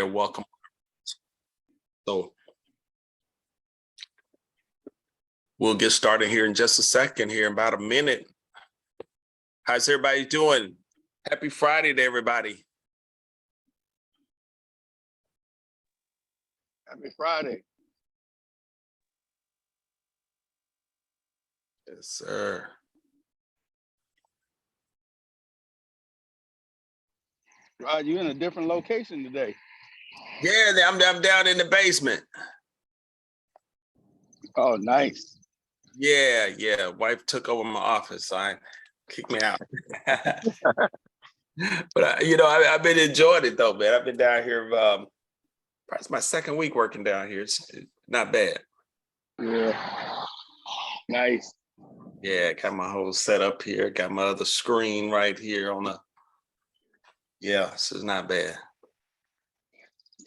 welcome. So we'll get started here in just a second, here in about a minute. How's everybody doing? Happy Friday to everybody. Happy Friday. Yes, sir. Rod, you in a different location today. Yeah, I'm down in the basement. Oh, nice. Yeah. Wife took over my office, so I kicked me out. But I've been enjoying it though, man. I've been down here. Probably my second week working down here. It's not bad. Yeah. Nice. Yeah, got my whole setup here. Got my other screen right here on the. Yeah, so it's not bad.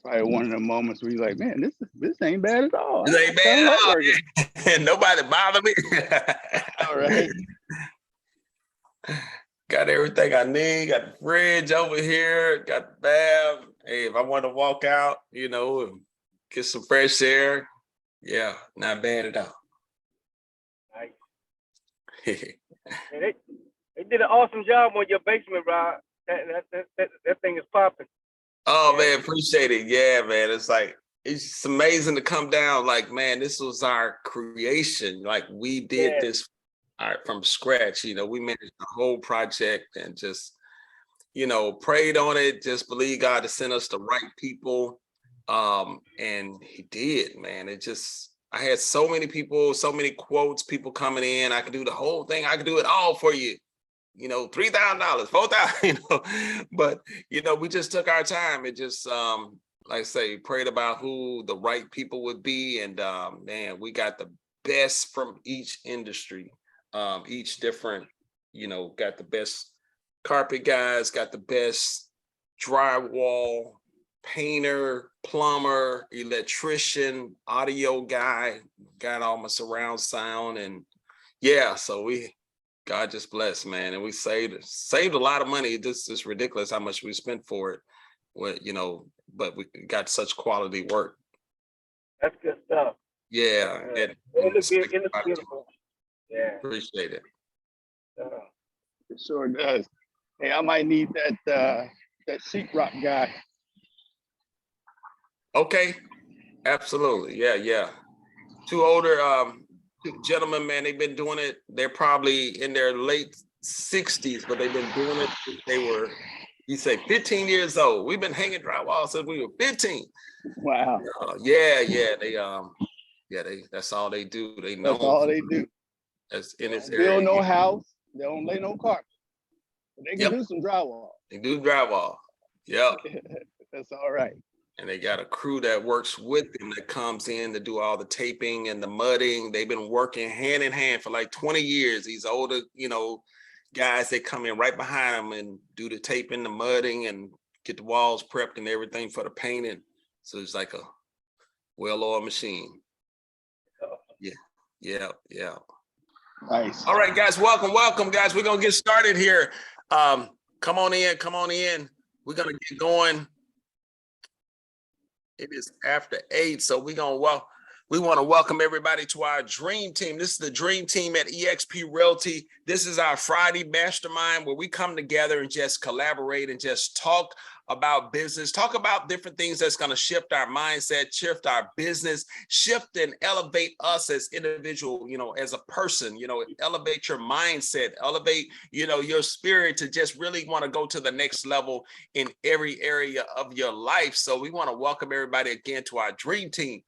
Probably one of the moments where you're like, man, this ain't bad at all. This ain't bad at all. And nobody bother me. All right. Got everything I need. Got the fridge over here. Got the bath. Hey, if I want to walk out, and get some fresh air, yeah, not bad at all. Nice. They did an awesome job on your basement, Rod. That thing is popping. Oh, man, appreciate it. Yeah, man. It's like, it's just amazing to come down. Like, man, this was our creation. Like, we did this from scratch. We managed the whole project and just, prayed on it. Just believe God to send us the right people. And he did, man. I had so many people, so many quotes, people coming in. I could do the whole thing. I could do it all for you. $3,000, $4,000, but we just took our time and just like I say, prayed about who the right people would be. And man, we got the best from each industry, each different, got the best carpet guys, got the best drywall, painter, plumber, electrician, audio guy, got all my surround sound. And yeah, so God just blessed, man. And we saved a lot of money. This is ridiculous how much we spent for it. But we got such quality work. That's good stuff. Yeah. It looks beautiful. Yeah. Appreciate it. It sure does. Hey, I might need that sheetrock guy. Okay. Absolutely. Yeah. Two older gentlemen, man, they've been doing it. They're probably in their late 60s, but they've been doing it since they were, 15 years old. We've been hanging drywall since we were 15. Wow. They that's all they do. That's all they do. In this area. Build no house. They don't lay no carpet. But they can do some drywall. They do drywall. Yep. That's all right. And they got a crew that works with them that comes in to do all the taping and the mudding. They've been working hand in hand for like 20 years. These older, guys, they come in right behind them and do the taping, the mudding, and get the walls prepped and everything for the painting. So it's like a well-oiled machine. Yeah. Nice. All right, guys, welcome, guys. We're gonna get started here. Come on in. We're gonna get going. It is after 8, so we want to welcome everybody to our dream team. This is the dream team at Exp Realty. This is our Friday Mastermind where we come together and just collaborate and just talk about business, talk about different things that's going to shift our mindset, shift our business, shift and elevate us as individual, as a person, elevate your mindset, elevate, your spirit to just really want to go to the next level in every area of your life. So we want to welcome everybody again to our dream team.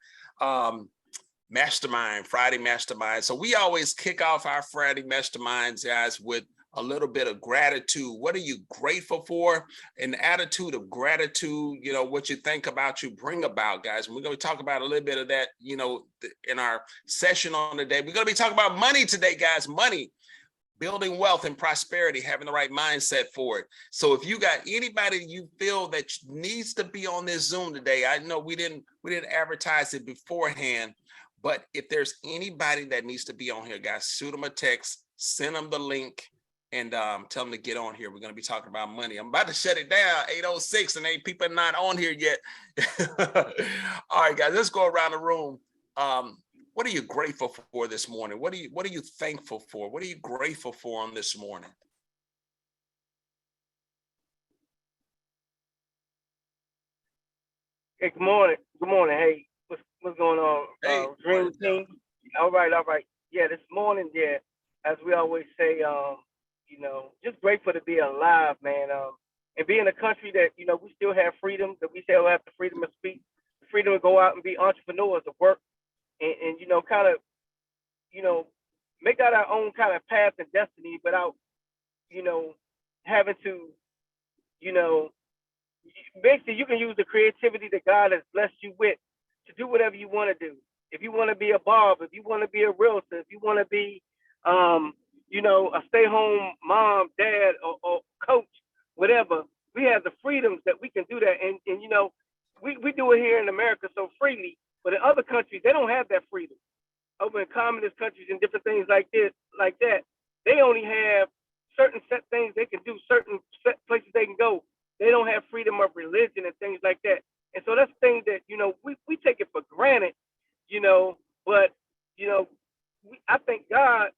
Mastermind, Friday Mastermind. So we always kick off our Friday Masterminds, guys, with a little bit of gratitude. What are you grateful for? An attitude of gratitude, what you think about, you bring about, guys. And we're going to talk about a little bit of that, in our session on the day. We're going to be talking about money today, guys. Money, building wealth and prosperity, having the right mindset for it. So if you got anybody you feel that needs to be on this Zoom today, I know we didn't advertise it beforehand, but if there's anybody that needs to be on here, guys, shoot them a text, send them the link, and tell them to get on here. We're going to be talking about money. I'm about to shut it down, 8:06, and people are not on here yet. All right, guys, let's go around the room. What are you grateful for this morning? What are you thankful for? What are you grateful for on this morning? Hey, good morning. Good morning. Hey, what's going on? Hey, Dream morning, team. All right. Yeah, this morning, yeah, as we always say, just grateful to be alive, man. And be in a country that, we still have freedom, that we still have the freedom to speak, the freedom to go out and be entrepreneurs, to work and kind of, make out our own kind of path and destiny without, having to, you know, basically you can use the creativity that God has blessed you with to do whatever you want to do. If you want to be a barber, if you want to be a realtor, if you want to be, a stay-home mom, dad, or coach, whatever, we have the freedoms that we can do that. And we do it here in America so freely, but in other countries, they don't have that freedom. Over in communist countries and different things like that, they only have certain set things they can do, certain set places they can go. They don't have freedom of religion and things like that. And so that's things that, we take it for granted, but, I thank God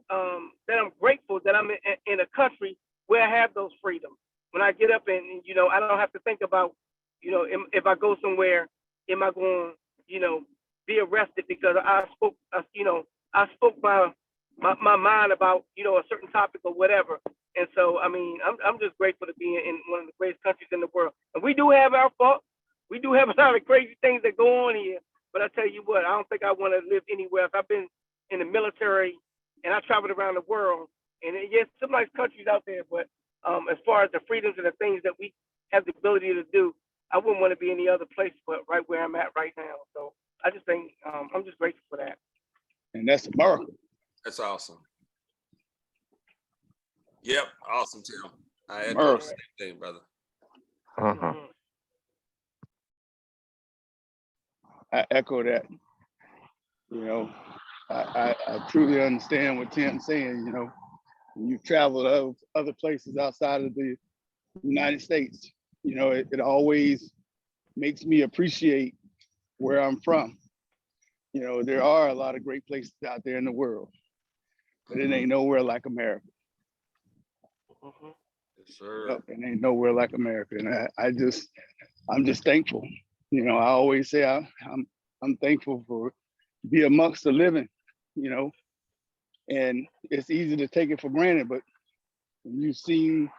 that I'm grateful that I'm in a country where I have those freedoms. When I get up and, I don't have to think about, if I go somewhere, am I going, be arrested because I spoke my mind about, a certain topic or whatever. And so, I mean, I'm just grateful to be in one of the greatest countries in the world. And we do have our fault. We do have a lot of crazy things that go on here. But I tell you what, I don't think I want to live anywhere else. I've been in the military and I traveled around the world. And yes, some nice countries out there, but as far as the freedoms and the things that we have the ability to do, I wouldn't want to be any other place but right where I'm at right now. So I just think I'm just grateful for that. And that's America. That's awesome. Yep, awesome, Tim. I echo the America. same thing, brother. Mhm. I echo that. I truly understand what Tim's saying. When you've traveled to other places outside of the United States, it always makes me appreciate where I'm from. There are a lot of great places out there in the world, but it ain't nowhere like America. Mhm. Yes, sir. Yep, it ain't nowhere like America. And I'm just thankful. I always say I'm thankful for be amongst the living, and it's easy to take it for granted, but when you see,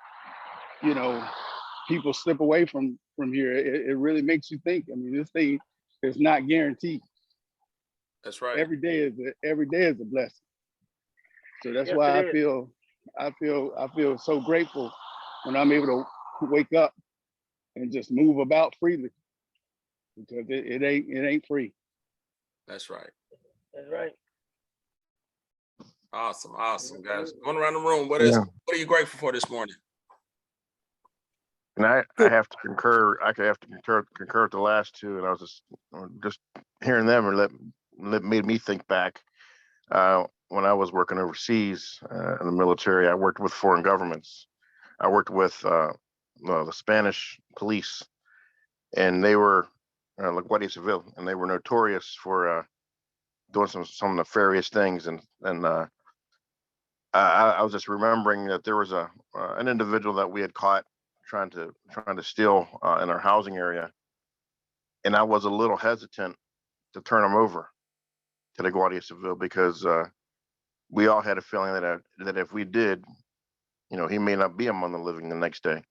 people slip away from here, it really makes you think. I mean, this thing is not guaranteed. That's right. Every day is a blessing. So that's Yes, why it is. I feel so grateful when I'm able to wake up and just move about freely, because it ain't free. That's right. That's right. Awesome, guys. Going around the room. What are you grateful for this morning? And I have to concur. I have to concur with the last two, and I was just hearing them, or made me think back. When I was working overseas in the military, I worked with foreign governments. I worked with the Spanish police, and they were like Guardia Civil, and they were notorious for doing some nefarious things. And I was just remembering that there was an individual that we had caught trying to steal in our housing area, and I was a little hesitant to turn him over to the Guardia Civil, because we all had a feeling that if we did, he may not be among the living the next day,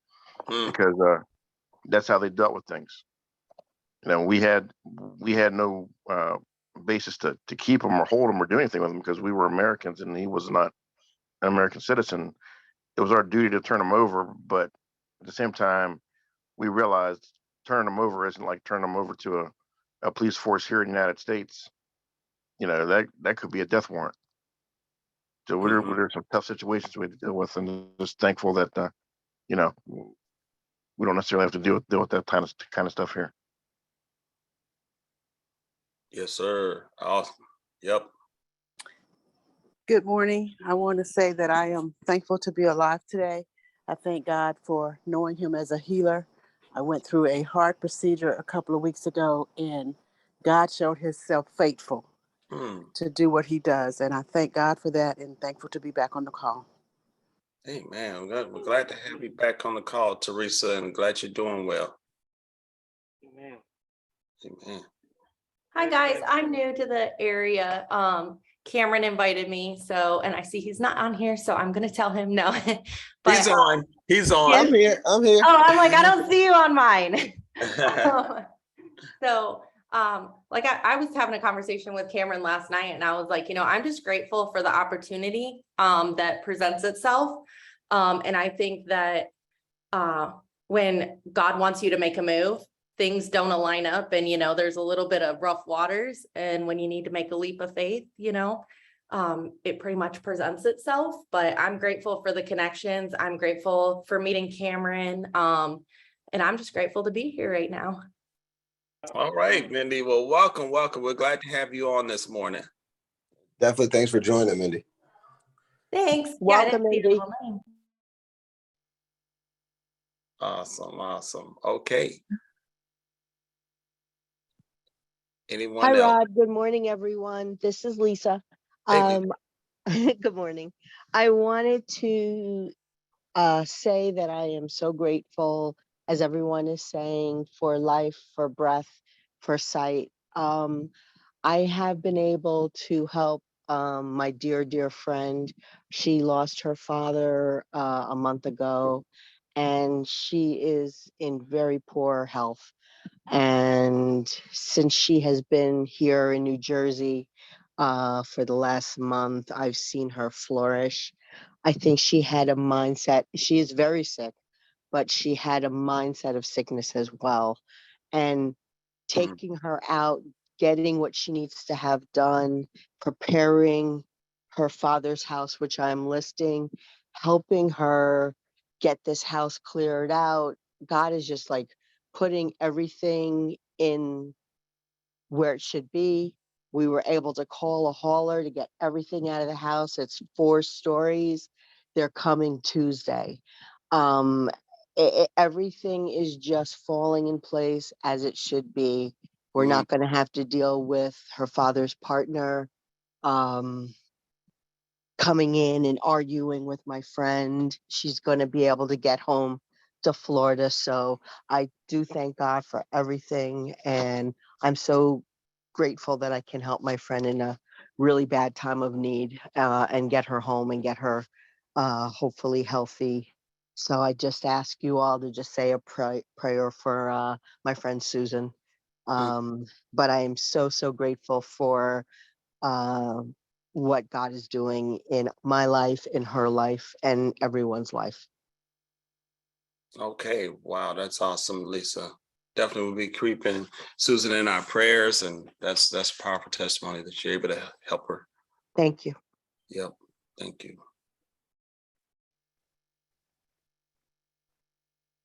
because that's how they dealt with things. We had no basis to keep him or hold him or do anything with him, because we were Americans and he was not an American citizen. It was our duty to turn him over, but at the same time, we realized turning him over isn't like turning him over to a police force here in the United States. That could be a death warrant. So there's some tough situations we had to deal with, and just thankful that we don't necessarily have to deal with that kind of stuff here. Yes, sir. Awesome. Yep. Good morning. I want to say that I am thankful to be alive today. I thank God for knowing him as a healer. I went through a heart procedure a couple of weeks ago, and God showed himself faithful to do what he does. And I thank God for that and thankful to be back on the call. Hey, man, we're glad to have you back on the call, Teresa, and glad you're doing well. Amen. Amen. Hi guys, I'm new to the area. Cameron invited me, so, and I see he's not on here, so I'm gonna tell him no. But He's on. He's on. yeah. I'm here. I'm here. Oh, I'm like, I don't see you on mine. So, like I was having a conversation with Cameron last night, and I was like, I'm just grateful for the opportunity that presents itself. And I think that when God wants you to make a move, things don't align up, and there's a little bit of rough waters, and when you need to make a leap of faith, it pretty much presents itself. But I'm grateful for the connections. I'm grateful for meeting Cameron. And I'm just grateful to be here right now. All right, Mindy. Well, welcome. We're glad to have you on this morning. Definitely. Thanks for joining, Mindy. Thanks. Welcome, Yeah, I didn't see it Mindy. online. Awesome. Okay. Anyone Hi, else? Rod. Good morning, everyone. This is Lisa. Hey, Lisa. Good morning. I wanted to say that I am so grateful, as everyone is saying, for life, for breath, for sight. I have been able to help my dear friend. She lost her father a month ago, and she is in very poor health. And since she has been here in New Jersey for the last month, I've seen her flourish. I think she had a mindset, she is very sick, but she had a mindset of sickness as well. And taking her out, getting what she needs to have done, preparing her father's house, which I'm listing, helping her get this house cleared out. God is just like putting everything in where it should be. We were able to call a hauler to get everything out of the house. It's 4 stories. They're coming Tuesday. Um, Everything is just falling in place as it should be. We're not going to have to deal with her father's partner coming in and arguing with my friend. She's going to be able to get home to Florida. So I do thank God for everything. And I'm so grateful that I can help my friend in a really bad time of need and get her home and get her hopefully healthy. So I just ask you all to just say a prayer for my friend Susan. But I am so grateful for uh, what God is doing in my life, in her life, and everyone's life. Okay. Wow, that's awesome, Lisa. Definitely will be keeping Susan in our prayers, and that's a powerful testimony that you're able to help her. Thank you. Yep. Thank you.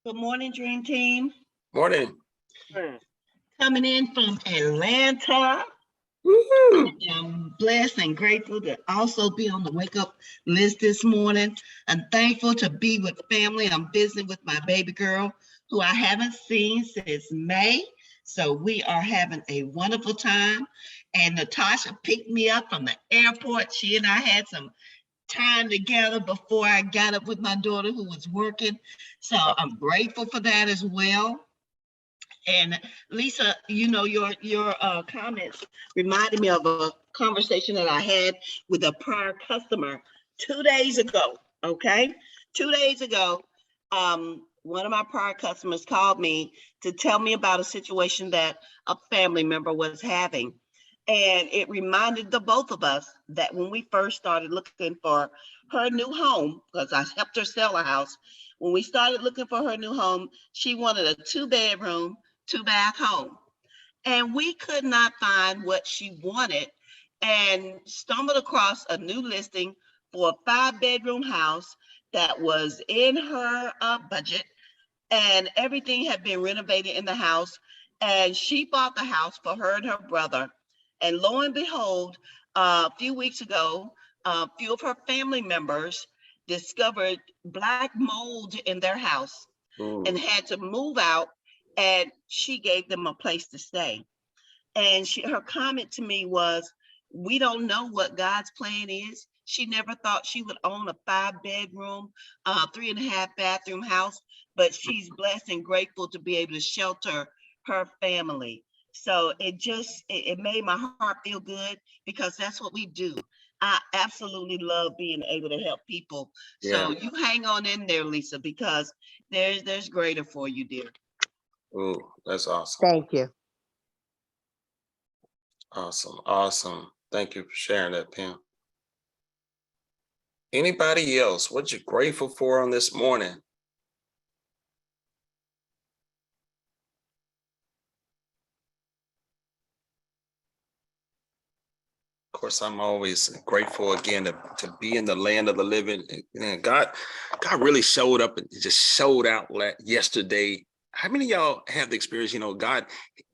Good morning, Dream Team. Morning. Coming in from Atlanta. Woo-hoo. I'm blessed and grateful to also be on the wake up list this morning. I'm thankful to be with family. I'm visiting with my baby girl, who I haven't seen since May. So we are having a wonderful time. And Natasha picked me up from the airport. She and I had some time together before I got up with my daughter who was working. So I'm grateful for that as well. And Lisa, your comments reminded me of a conversation that I had with a prior customer 2 days ago. Okay, 2 days ago, one of my prior customers called me to tell me about a situation that a family member was having. And it reminded the both of us that when we first started looking for her new home, because I helped her sell a house, when we started looking for her new home, she wanted a 2-bedroom, 2-bath home. And we could not find what she wanted, and stumbled across a new listing for a 5-bedroom house that was in her budget, and everything had been renovated in the house. And she bought the house for her and her brother. And lo and behold, a few weeks ago, a few of her family members discovered black mold in their house and had to move out, and she gave them a place to stay. And her comment to me was, we don't know what God's plan is. She never thought she would own a 5-bedroom, 3.5 bathroom house, but she's blessed and grateful to be able to shelter her family. So it made my heart feel good, because that's what we do. I absolutely love being able to help people. So you hang on in there, Lisa, because there's greater for you, dear. Oh, that's awesome. Thank you. Awesome. Awesome. Thank you for sharing that, Pam. Anybody else? What you grateful for on this morning? Of course, I'm always grateful again to be in the land of the living. And God really showed up and just showed out yesterday. How many of y'all have the experience? God,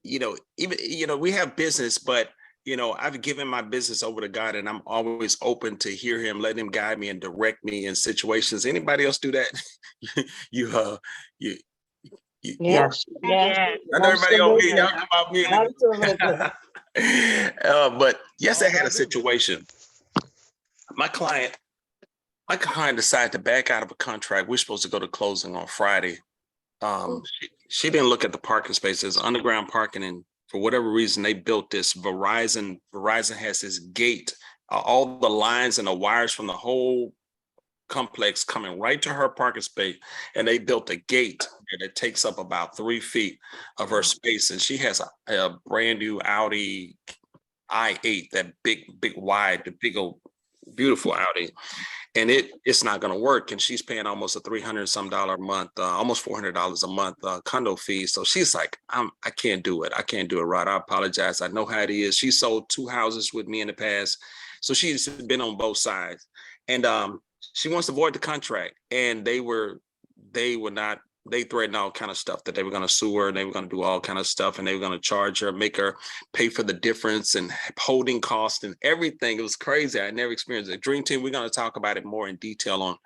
even we have business, but I've given my business over to God, and I'm always open to hear Him, let Him guide me and direct me in situations. Anybody else do that? you Yes. Yes. I know everybody over here, y'all Absolutely. come out Absolutely. but yes, I had a situation. My client decided to back out of a contract. We're supposed to go to closing on Friday. She didn't look at the parking spaces, underground parking, and for whatever reason, they built this Verizon has this gate, all the lines and the wires from the whole complex coming right to her parking space, and they built a gate that takes up about 3 feet of her space. And she has a brand new Audi i8, that big wide, the big old beautiful Audi, and it's not going to work. And she's paying almost a $300 some a month, almost $400 a month condo fee. So she's like, I can't do it. I can't do it, right? I apologize. I know how it is. She sold 2 houses with me in the past, so she's been on both sides, and she wants to void the contract. And they threatened all kind of stuff, that they were going to sue her, and they were going to do all kind of stuff, and they were going to charge her, make her pay for the difference and holding costs and everything. It was crazy. I never experienced it. Dream Team, we're going to talk about it more in detail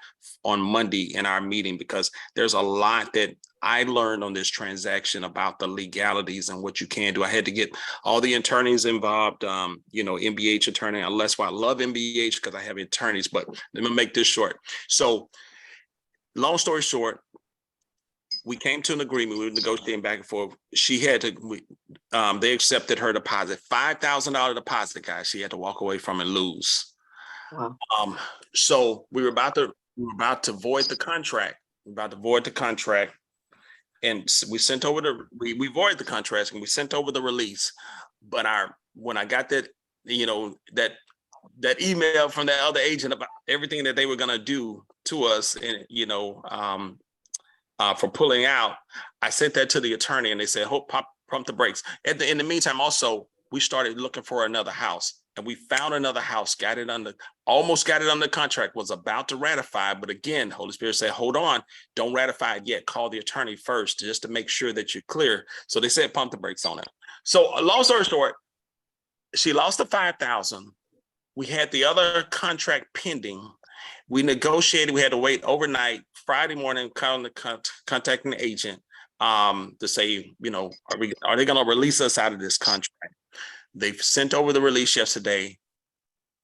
on Monday in our meeting, because there's a lot that I learned on this transaction about the legalities and what you can do. I had to get all the attorneys involved, MBH attorney. That's why I love MBH, because I have attorneys. But let me make this short. So long story short, we came to an agreement. We were negotiating back and forth. She had to, they accepted her deposit, $5,000 deposit, guys. She had to walk away from and lose. Wow. So we were about to void the contract. And we sent over we voided the contract, and we sent over the release. But when I got that, that email from that other agent about everything that they were going to do to us, and for pulling out, I sent that to the attorney, and they said, pump the brakes. In the meantime, also, we started looking for another house, and we found another house, almost got it under contract, was about to ratify. But again, Holy Spirit said, hold on, don't ratify it yet. Call the attorney first, just to make sure that you're clear. So they said, pump the brakes on it. So long story short, she lost the $5,000. We had the other contract pending. We negotiated. We had to wait overnight. Friday morning, contacting the agent to say, are they going to release us out of this contract? They've sent over the release yesterday.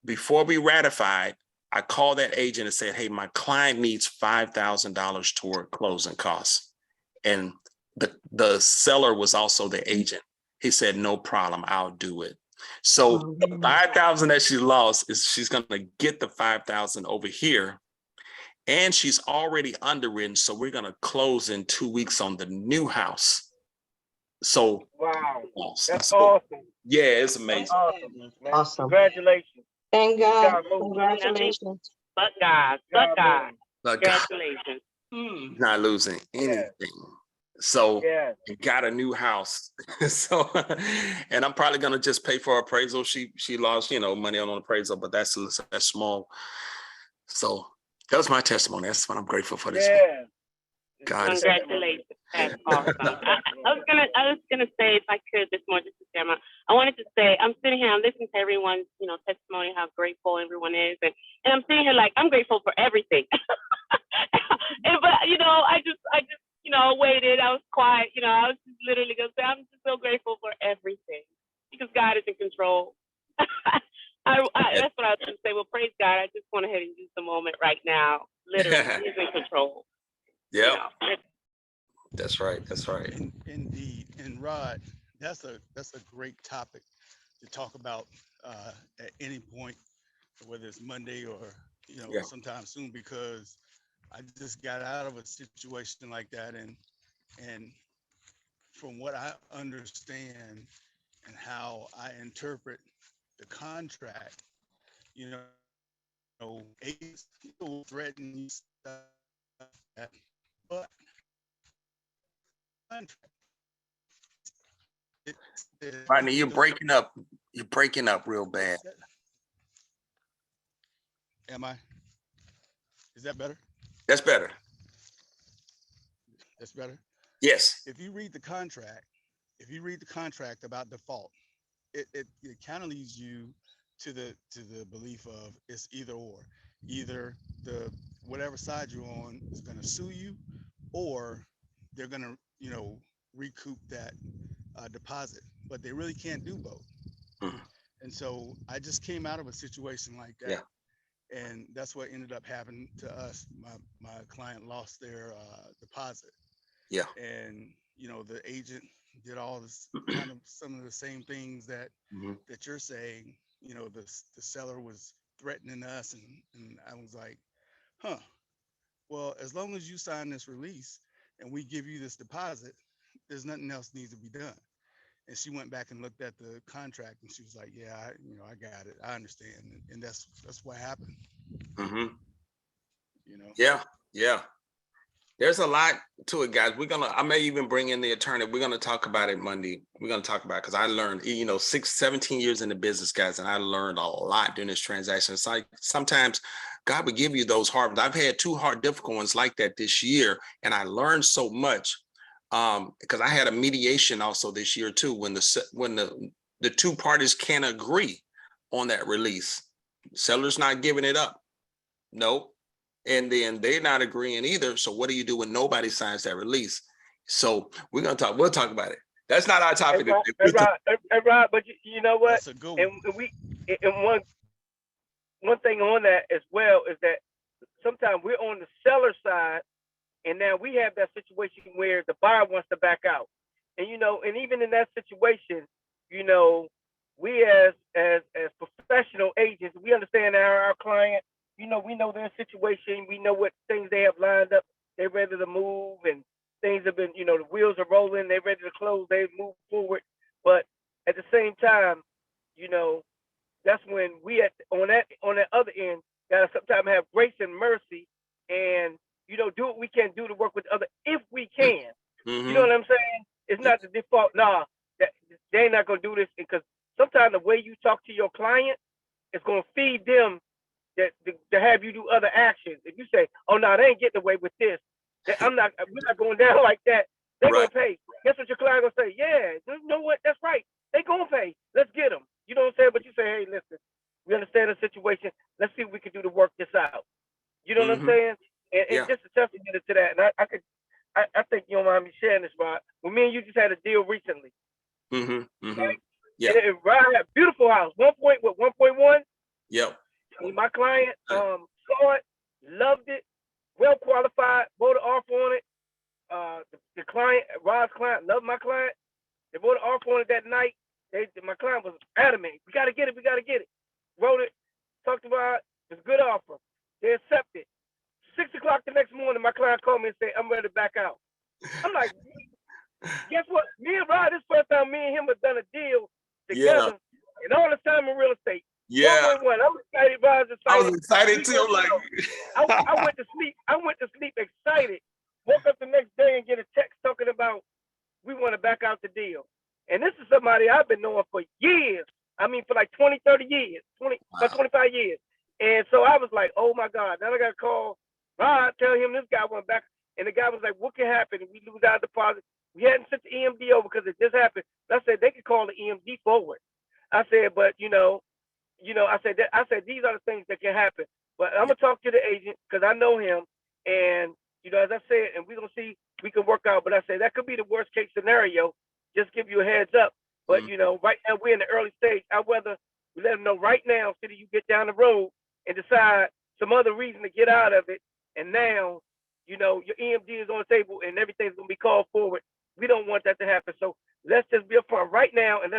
Before we ratified, I called that agent and said, hey, my client needs $5,000 toward closing costs. And the seller was also the agent. He said, no problem, I'll do it. So the $5,000 that she lost, she's going to get the $5,000 over here. And she's already underwritten. So we're going to close in 2 weeks on the new house. So wow, that's awesome. Yeah, it's amazing. That's awesome, man. Awesome. Congratulations. Thank God. God, Congratulations. But God. Congratulations. Not losing anything. So we got a new house. So, and I'm probably gonna just pay for appraisal. She lost, money on appraisal, but that's small. So that was my testimony. That's what I'm grateful for this. God is Congratulations. That's awesome. I was gonna say, if I could this morning, just to share I wanted to say, I'm sitting here, I'm listening to everyone's, testimony, how grateful everyone is, and I'm sitting here like I'm grateful for everything. But I just waited. I was quiet. I was just literally gonna say I'm just so grateful for everything because God is in control. That's what I was gonna say. Well, praise God. I just went ahead and use the moment right now. Literally, He's in control. Yeah. That's right. That's right. Indeed. And Rod, that's a great topic to talk about at any point, whether it's Monday or sometime soon, because I just got out of a situation like that, and from what I understand and how I interpret the contract, agents people threaten stuff, but contract. Rodney, you're breaking up. You're breaking up real bad. Am I? Is that better? That's better. That's better. Yes. If you read the contract about default, it kind of leads you to the belief of it's either or. Either the whatever side you're on is going to sue you, or they're going to recoup that deposit, but they really can't do both. Mhm. And so I just came out of a situation like that. Yeah. And that's what ended up happening to us. My client lost their deposit. Yeah. And the agent did all this kind of some of the same things that that you're saying. The seller was threatening us, and I was like, well, as long as you sign this release and we give you this deposit, there's nothing else needs to be done. And she went back and looked at the contract, and she was like, yeah, I got it. I understand. And that's what happened. Mm-hmm. Yeah. Yeah. There's a lot to it, guys. I may even bring in the attorney. We're going to talk about it Monday. We're going to talk about it because I learned, 17 years in the business, guys, and I learned a lot during this transaction. It's like sometimes God would give you those hard ones. I've had 2 hard, difficult ones like that this year, and I learned so much because I had a mediation also this year too, when the 2 parties can't agree on that release. Seller's not giving it up. Nope. And then they're not agreeing either. So what do you do when nobody signs that release? So we'll talk about it. That's not our topic. Hey, Rob, but you know what? That's a good one. And one thing on that as well is that sometimes we're on the seller side, and now we have that situation where the buyer wants to back out. And and even in that situation, we as professional agents, we understand our client. We know their situation. We know what things they have lined up. They're ready to move, and things have been, the wheels are rolling. They're ready to close. They've moved forward. But at the same time, that's when we on that other end gotta sometimes have grace and mercy, and do what we can do to work with the other if we can. Mm-hmm. You know what I'm saying? It's not the default. Nah, they're not gonna do this, because sometimes the way you talk to your client is gonna feed them to have you do other actions. If you say, "Oh no, they ain't getting away with this," we're not going down like that. They're gonna pay. Guess what your client gonna say? Yeah, you know what? That's right. They gonna pay. Let's get them. You know what I'm saying? But you say, "Hey, listen, we understand the situation. Let's see what we can do to work this out." You know what I'm saying? And just a testament to that. And I think you don't mind me sharing this, Rod. Well, me and you just had a deal recently. Mm-hmm. Mm-hmm. Right? Yeah. And Rod had a beautiful house. 1.1. Yep. My client saw it, loved it, well qualified, wrote an offer on it. The client, Rod's client, loved my client. They wrote an offer on it that night. My client was adamant. We got to get it. We got to get it. Wrote it, talked about it. It's a good offer. They accepted. 6 o'clock the next morning, my client called me and said, "I'm ready to back out." I'm like, guess what? Me and Rod, this first time me and him have done a deal together in all this time in real estate. Yeah. 1.1. I'm excited. Rod's excited. I was excited too. Like I went to sleep. I went to sleep excited. Woke up the next day and get a text talking about we want to back out the deal. And this is somebody I've been knowing for years. I mean, for like 20, 30 years, about 25 years. And so I was like, oh my God. Then I got to call Rod, tell him this guy went back. And the guy was like, what can happen if we lose our deposit? We hadn't sent the EMD over because it just happened. And I said, they could call the EMD forward. I said, but I said these are the things that can happen. But I'm gonna talk to the agent because I know him, and as I said, and we're gonna see we can work out. But I said that could be the worst case scenario. Just give you a heads up. But right now we're in the early stage. I'd rather we let them know right now instead of you get down the road and decide some other reason to get out of it. And now, your EMD is on the table and everything's gonna be called forward. We don't want that to happen. So let's just be upfront right now and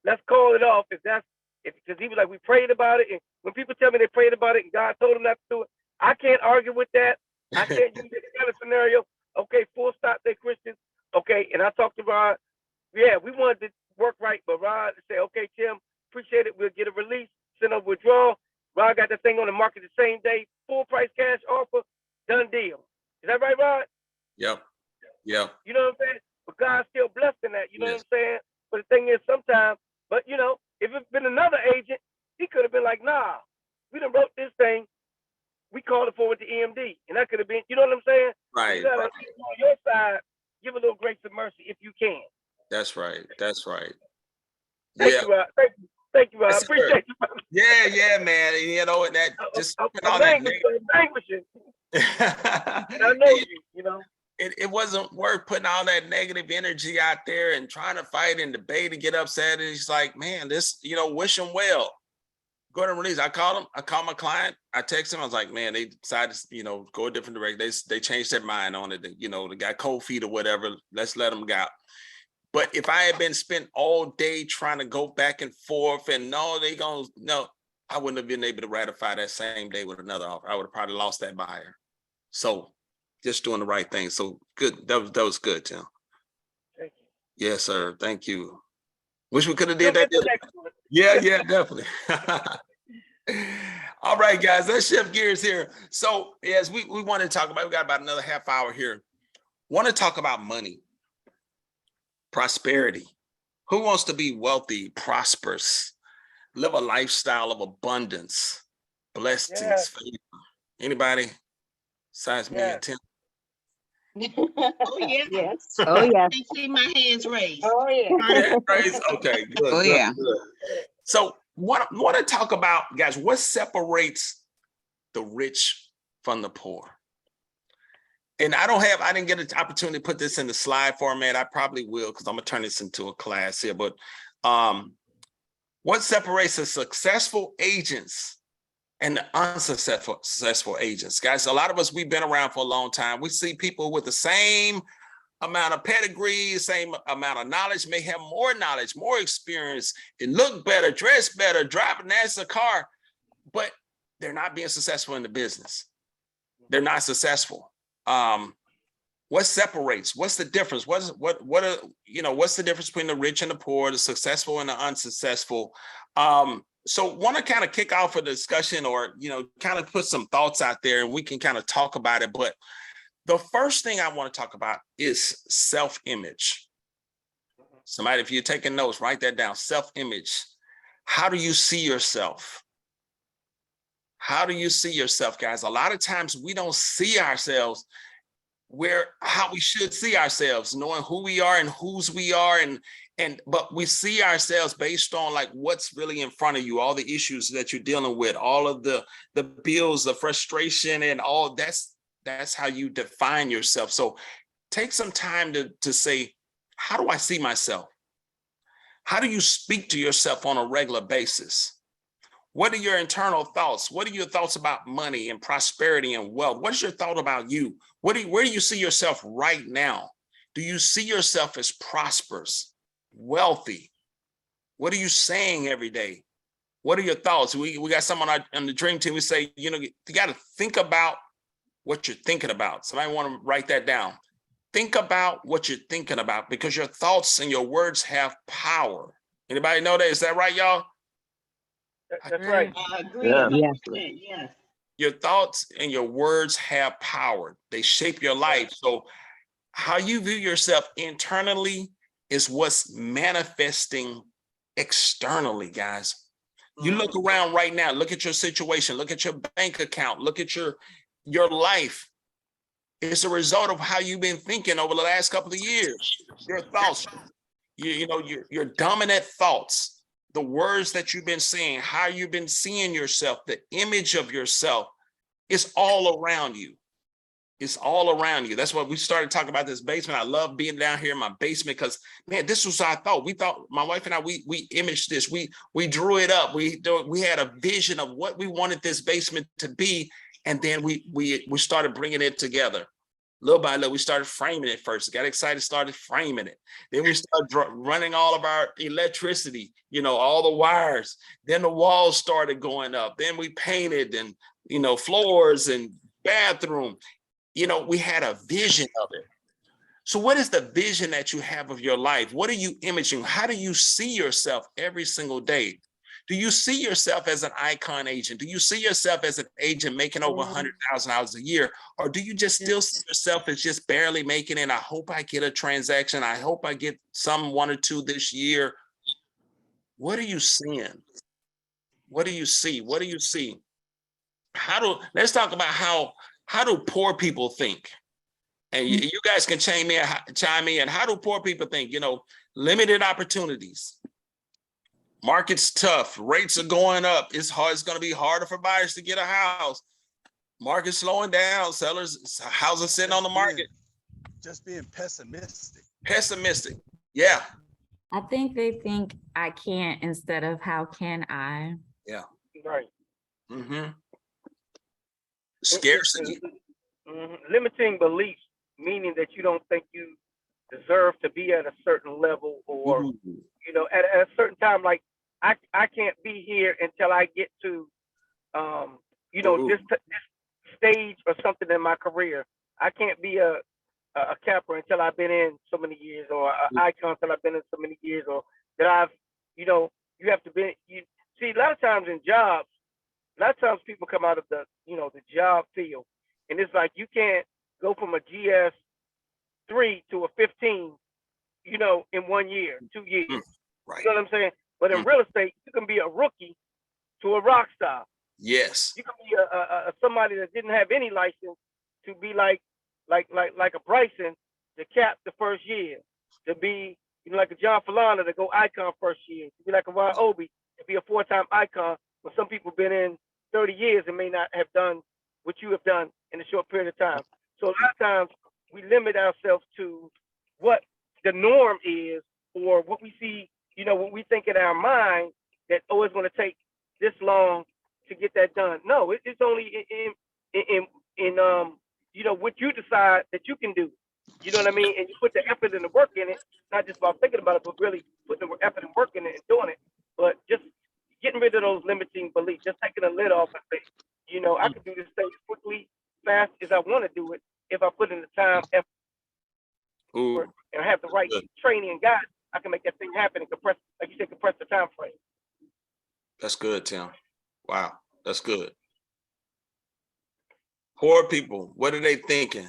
let's call it off because he was like, we prayed about it. And when people tell me they prayed about it and God told them not to do it, I can't argue with that. I can't use any kind of scenario. Okay, full stop, they Christians. Okay, and I talked to Rod. Yeah, we wanted to work right, but Rod said, okay, Tim, appreciate it. We'll get a release, send a withdrawal. Rod got the thing on the market the same day, full price cash offer, done deal. Is that right, Rod? Yep. Yep. You know what I'm saying? But God's still blessed in that. You know what I'm saying? But the thing is, sometimes, if it's been another agent, he could have been like, nah, we done wrote this thing. We called it forward to EMD. And that could have been, you know what I'm saying? Right. You gotta, on your side, give a little grace and mercy if you can. That's right. That's right. Thank you, Rod. Thank you, Rod. I appreciate you. Yeah, man. And that just I'm languishing. And I know you. It wasn't worth putting all that negative energy out there and trying to fight and debate and get upset. And it's like, man, this, wish them well. Go ahead and release. I called my client. I texted him. I was like, man, they decided to, go a different direction. They changed their mind on it. They got cold feet or whatever. Let's let them go. But if I had been spent all day trying to go back and forth and I wouldn't have been able to ratify that same day with another offer. I would have probably lost that buyer. So just doing the right thing. So good. That was good, Tim. Thank you. Yes, sir. Thank you. Wish we could have did that. Yeah, definitely. All right, guys, let's shift gears here. So yes, we want to talk about, we got about another half hour here. Want to talk about money, prosperity. Who wants to be wealthy, prosperous, live a lifestyle of abundance, blessings, favor? Anybody besides me and Tim? Oh, yeah. Yes. Oh, yes. I see my hands raised. Oh, yeah. Okay, good. Oh, yeah. Good. So want to talk about, guys, what separates the rich from the poor? And I didn't get an opportunity to put this in the slide format. I probably will, because I'm gonna turn this into a class here. But what separates the successful agents and the unsuccessful agents? Guys, a lot of us, we've been around for a long time. We see people with the same amount of pedigree, same amount of knowledge, may have more knowledge, more experience, and look better, dress better, drive a nicer car, but they're not being successful in the business. They're not successful. What separates? What's the difference? What's the difference between the rich and the poor, the successful and the unsuccessful? So want to kind of kick off a discussion, or kind of put some thoughts out there, and we can kind of talk about it. But the first thing I want to talk about is self-image. Somebody, if you're taking notes, write that down. Self-image. How do you see yourself? How do you see yourself, guys? A lot of times we don't see ourselves how we should see ourselves, knowing who we are and whose we are, but we see ourselves based on like what's really in front of you, all the issues that you're dealing with, all of the bills, the frustration, and all that's how you define yourself. So take some time to say, how do I see myself? How do you speak to yourself on a regular basis? What are your internal thoughts? What are your thoughts about money and prosperity and wealth? What is your thought about you? Where do you see yourself right now? Do you see yourself as prosperous, wealthy? What are you saying every day? What are your thoughts? We got someone on the dream team. We say, you got to think about what you're thinking about. Somebody want to write that down. Think about what you're thinking about, because your thoughts and your words have power. Anybody know that? Is that right, y'all? That's right. I agree. Yeah. 100%, yes. Your thoughts and your words have power. They shape your life. So how you view yourself internally is what's manifesting externally, guys. You look around right now, look at your situation, look at your bank account, look at your life. It's a result of how you've been thinking over the last couple of years. Your thoughts, your dominant thoughts, the words that you've been saying, how you've been seeing yourself, the image of yourself, it's all around you. It's all around you. That's why we started talking about this basement. I love being down here in my basement because, man, this was our thought. We thought, my wife and I, we imaged this. We drew it up. We had a vision of what we wanted this basement to be, and then we started bringing it together. Little by little, we started framing it first. Got excited, started framing it. Then we started running all of our electricity, all the wires. Then the walls started going up. Then we painted and, floors and bathroom. We had a vision of it. So what is the vision that you have of your life? What are you imaging? How do you see yourself every single day? Do you see yourself as an icon agent? Do you see yourself as an agent making over $100,000 a year? Or do you just still see yourself as just barely making it? I hope I get a transaction. I hope I get some 1 or 2 this year. What are you seeing? What do you see? What do you see? Let's talk about how do poor people think? And you guys can chime in. How do poor people think? Limited opportunities. Market's tough. Rates are going up. It's hard. It's going to be harder for buyers to get a house. Market's slowing down. Houses sitting on the market. Just being pessimistic. Pessimistic. Yeah. I think they think I can't instead of how can I. Yeah. Right. Mm-hmm. Scarcity. Limiting beliefs, meaning that you don't think you deserve to be at a certain level or, at a certain time. Like I can't be here until I get to, this stage or something in my career. I can't be a capper until I've been in so many years, or an icon until I've been in so many years, or that I've, you have to be. See, a lot of times in jobs, a lot of times people come out of the, the job field, and it's like you can't go from a GS3 to a 15, in 1 year, 2 years. Right. You know what I'm saying? But in real estate, you can be a rookie to a rock star. Yes. You can be a somebody that didn't have any license to be like a Bryson to cap the first year, to be like a John Falana to go icon first year, to be like a Ron Obi to be a 4-time icon. When some people been in 30 years and may not have done what you have done in a short period of time. So a lot of times we limit ourselves to what the norm is, or what we see, what we think in our mind that, it's going to take this long to get that done. No, it's only in what you decide that you can do. You know what I mean? And you put the effort and the work in it, not just about thinking about it, but really putting the effort and work in it and doing it. But just getting rid of those limiting beliefs, just taking a lid off and say, I can do this thing quickly, fast as I want to do it if I put in the time, effort, and have the right training and guidance. I can make that thing happen and compress, like you said, compress the time frame. That's good, Tim. Wow, that's good. Poor people, what are they thinking?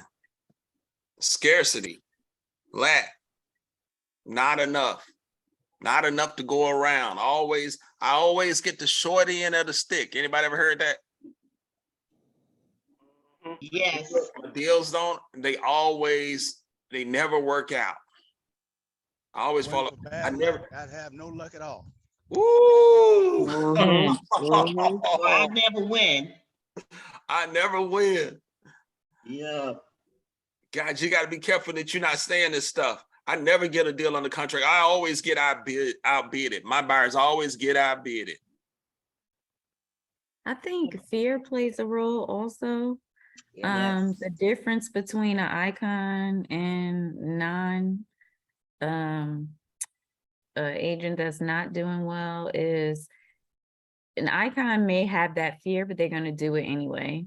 Scarcity, lack, not enough to go around. I always get the short end of the stick. Anybody ever heard that? Yes. Deals they never work out. I always follow. I'd have no luck at all. Ooh. Or I never win. I never win. Yeah. God, you got to be careful that you're not saying this stuff. I never get a deal on the contract. I always get outbidded. My buyers always get outbidded. I think fear plays a role also. Yes. The difference between an icon and non agent that's not doing well is an icon may have that fear, but they're going to do it anyway.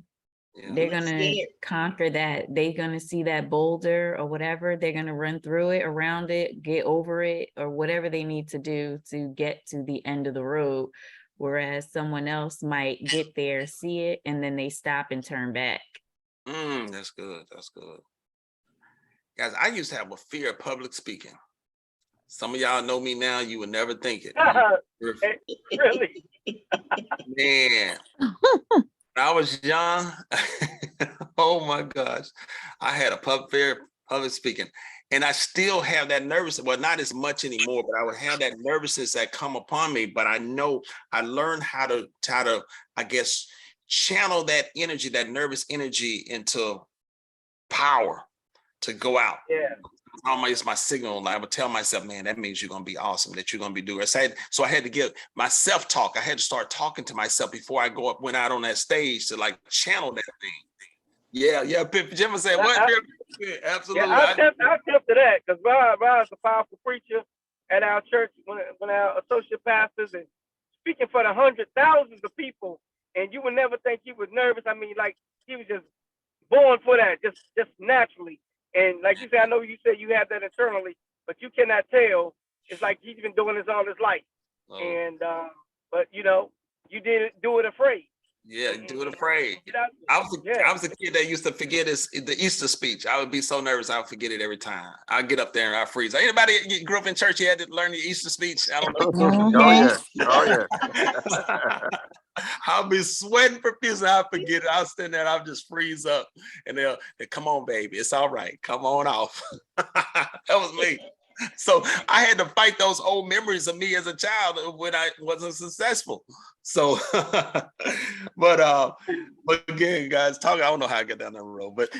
Yeah. They're going to conquer that. They're going to see that boulder or whatever. They're going to run through it, around it, get over it, or whatever they need to do to get to the end of the road. Whereas someone else might get there, see it, and then they stop and turn back. That's good. That's good. Guys, I used to have a fear of public speaking. Some of y'all know me now. You would never think it. Really? Man. When I was young, Oh my gosh. I had a public speaking, and I still have that nervousness. Well, not as much anymore, but I would have that nervousness that come upon me. But I know I learned how to, I guess, channel that energy, that nervous energy into power to go out. Yeah. It's my signal. And I would tell myself, man, that means you're going to be awesome, that you're going to be doing it. So I had to give my self-talk. I had to start talking to myself before I went out on that stage to like channel that thing. Yeah. Jim was saying, what? Absolutely. Yeah, I'll tip to that because Rod's a powerful preacher at our church when our associate pastors and speaking for the hundreds, thousands of people. And you would never think he was nervous. I mean, like he was just born for that, just naturally. And like you said, I know you said you have that internally, but you cannot tell. It's like he's been doing this all his life. Oh. And but you know, you didn't do it afraid. Yeah, do it afraid. I was a kid that used to forget the Easter speech. I would be so nervous I would forget it every time. I'd get up there and I'd freeze. Anybody grew up in church, you had to learn the Easter speech? I don't know. Oh yeah. I'll be sweating profusely. I'll forget it. I'll stand there and I'll just freeze up. And they'll come on, baby. It's all right. Come on off. That was me. So I had to fight those old memories of me as a child when I wasn't successful. So, but again, guys, I don't know how I got down that road, but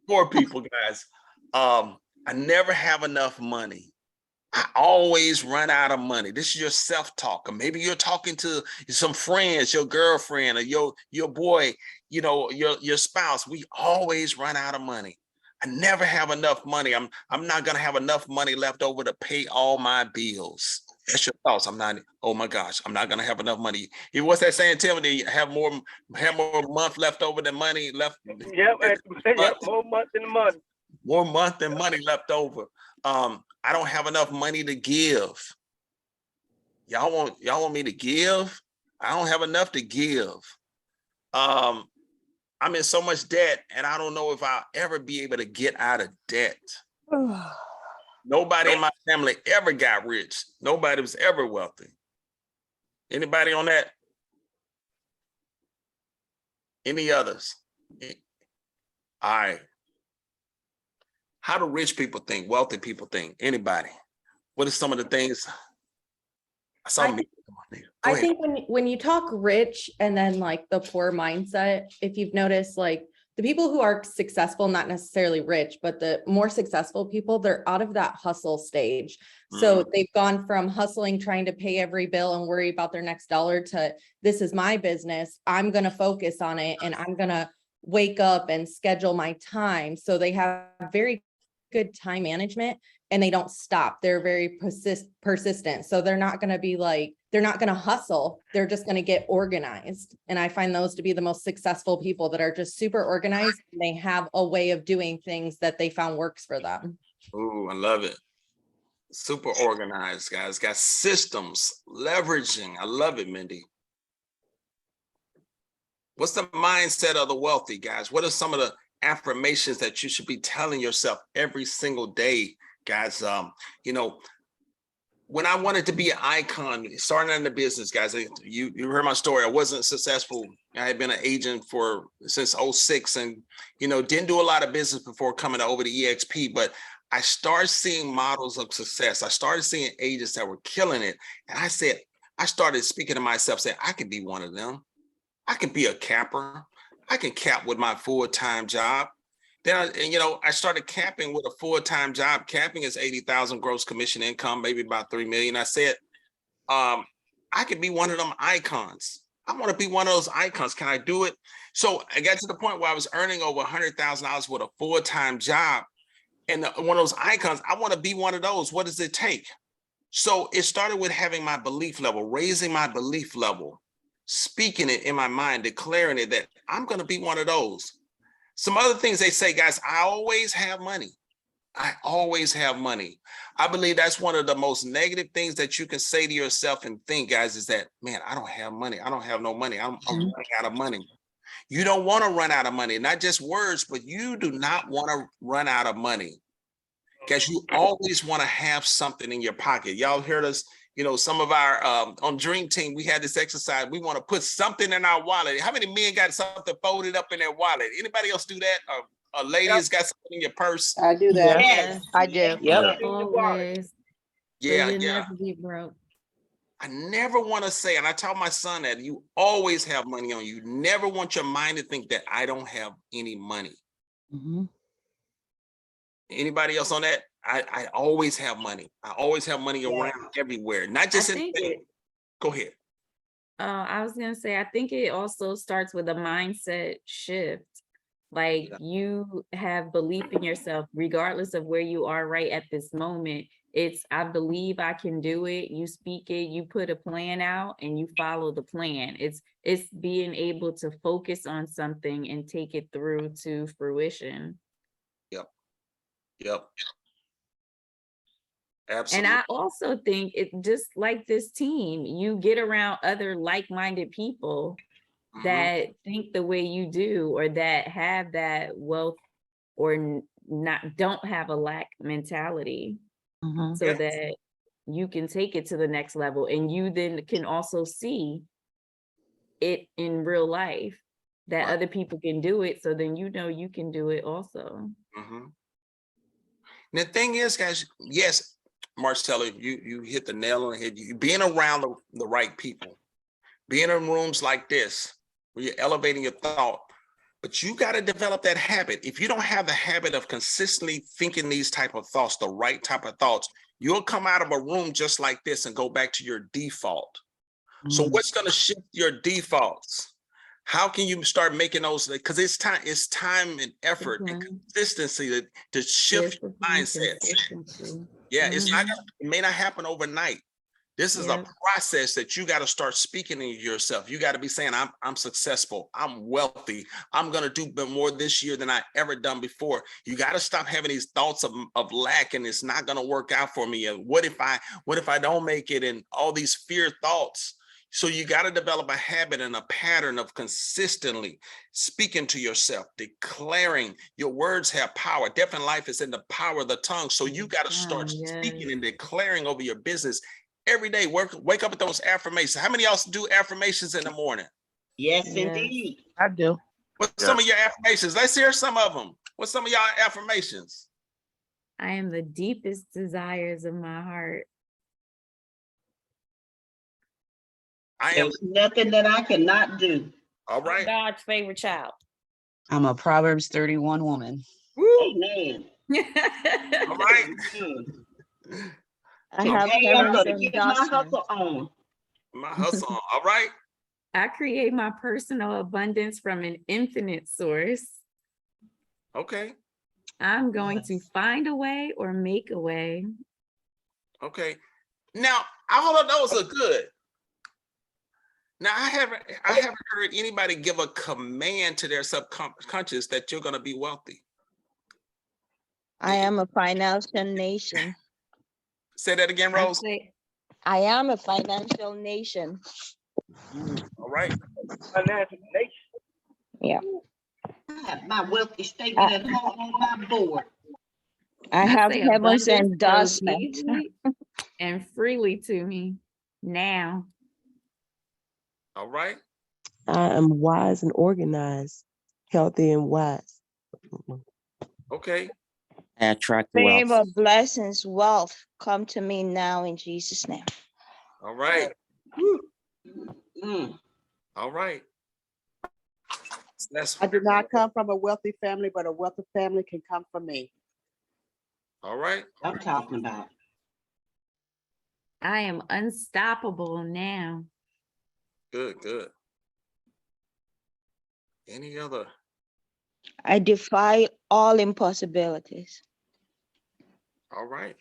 poor people, guys, I never have enough money. I always run out of money. This is your self-talk, or maybe you're talking to some friends, your girlfriend, or your boy, you know, your spouse. We always run out of money. I never have enough money. I'm not gonna have enough money left over to pay all my bills. That's your thoughts. Oh my gosh, I'm not gonna have enough money. What's that saying, Timothy? Have more month left over than money left. Yep, more month than money. More month than money left over. I don't have enough money to give. Y'all want me to give? I don't have enough to give. I'm in so much debt, and I don't know if I'll ever be able to get out of debt. Nobody in my family ever got rich. Nobody was ever wealthy. Anybody on that? Any others? All right. How do rich people think? Wealthy people think? Anybody? What are some of the things? I think when you talk rich and then like the poor mindset, if you've noticed, like the people who are successful, not necessarily rich, but the more successful people, they're out of that hustle stage. So they've gone from hustling, trying to pay every bill and worry about their next dollar to this is my business. I'm going to focus on it and I'm going to wake up and schedule my time. So they have very good time management and they don't stop. They're very persistent. So they're not going to be like, they're not going to hustle. They're just going to get organized. And I find those to be the most successful people that are just super organized. And they have a way of doing things that they found works for them. Oh, I love it. Super organized, guys. Got systems, leveraging. I love it, Mindy. What's the mindset of the wealthy, guys? What are some of the affirmations that you should be telling yourself every single day, guys? You know, when I wanted to be an icon, starting in the business, guys, you heard my story. I wasn't successful. I had been an agent since 2006 and, you know, didn't do a lot of business before coming over to EXP, but I started seeing models of success. I started seeing agents that were killing it. And I started speaking to myself saying, I could be one of them. I can be a capper. I can cap with my full-time job. Then I started capping with a full-time job. Capping is 80,000 gross commission income, maybe about 3 million. I said, I could be one of them icons. I want to be one of those icons. Can I do it? So I got to the point where I was earning over $100,000 with a full-time job. And one of those icons, I want to be one of those. What does it take? So it started with having my belief level, raising my belief level, speaking it in my mind, declaring it that I'm going to be one of those. Some other things they say, guys, I always have money. I always have money. I believe that's one of the most negative things that you can say to yourself and think, guys, is that, man, I don't have money. I don't have no money. I'm running out of money. You don't want to run out of money, not just words, but you do not want to run out of money because you always want to have something in your pocket. Y'all heard us You know, some of our on Dream Team, we had this exercise. We want to put something in our wallet. How many men got something folded up in their wallet? Anybody else do that? A lady has got something in your purse. I do that. Yes, I do. Yep. Always. So Yeah, you'll yeah. never be broke. I never want to say, and I tell my son that you always have money on you. You never want your mind to think that I don't have any money. Mhm. Anybody else on that? I always have money. I always have money around everywhere, not just I in. think Go ahead. I was gonna say, I think it also starts with a mindset shift. Like Yeah. you have belief in yourself, regardless of where you are right at this moment. It's, I believe I can do it. You speak it, you put a plan out and you follow the plan. It's being able to focus on something and take it through to fruition. Yep. And Absolutely. I also think it just like this team, you get around other like-minded people Mhm. that think the way you do, or that have that wealth, or not, don't have a lack mentality, Mhm. so Yeah. that you can take it to the next level. And you then can also see it in real life that Right. other people can do it. So then, you know, you can do it also. Mhm. And the thing is, guys, yes, Marcella, you hit the nail on the head. You being around the right people, being in rooms like this where you're elevating your thought, but you got to develop that habit. If you don't have the habit of consistently thinking these type of thoughts, the right type of thoughts, you'll come out of a room just like this and go back to your default. So what's going to shift your defaults? How can you start making those? Because it's time and effort and Discipline, consistency to shift your mindsets. consistency. Yeah, it's not. Mhm. It may not happen overnight. This is a Yep. process that you got to start speaking in yourself. You got to be saying, I'm successful, I'm wealthy, I'm gonna do more this year than I ever done before. You got to stop having these thoughts of lack and it's not gonna work out for me. And what if I don't make it? And all these fear thoughts. So you got to develop a habit and a pattern of consistently speaking to yourself, declaring. Your words have power. Death and life is in the power of the tongue. So you got to start speaking Yes. and declaring over your business every day. Wake up with those affirmations. How many of y'all do affirmations in the morning? Yes, Yes. indeed. I do. What's some of your affirmations? Let's hear some of them. What's some of y'all affirmations? I am the deepest desires of my heart. I am. There's nothing that I cannot do. All right. God's favorite child. I'm a Proverbs 31 woman. Amen. All right. I Today have I'm Kevin's gonna get my endorsement. hustle on. My hustle. All right. I create my personal abundance from an infinite source. Okay. I'm going to find a way or make a way. Okay. Now, all of those are good. Now, I haven't heard anybody give a command to their subconscious that you're going to be wealthy. I am a financial nation. Say that again, I Rose. say, I am a financial nation. All right. Financial nation. Yeah. I have my wealthy statement at home on my board. I have say Kevin's abundance flows endorsement. easily and freely to me now. All right. I am wise and organized, healthy and wise. Okay. I attract wealth. Favor, blessings, wealth come to me now in Jesus' name. All right. Mm. All right. That's I do not come from a wealthy family, but a wealthy family can come from me. all right. I'm talking about. I am unstoppable now. Good, good. Any other? I defy all impossibilities. All right.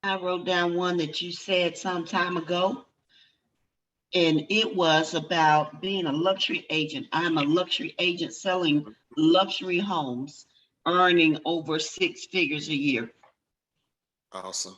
I wrote down one that you said some time ago, and it was about being a luxury agent. I'm a luxury agent selling luxury homes, earning over 6 figures a year. Awesome.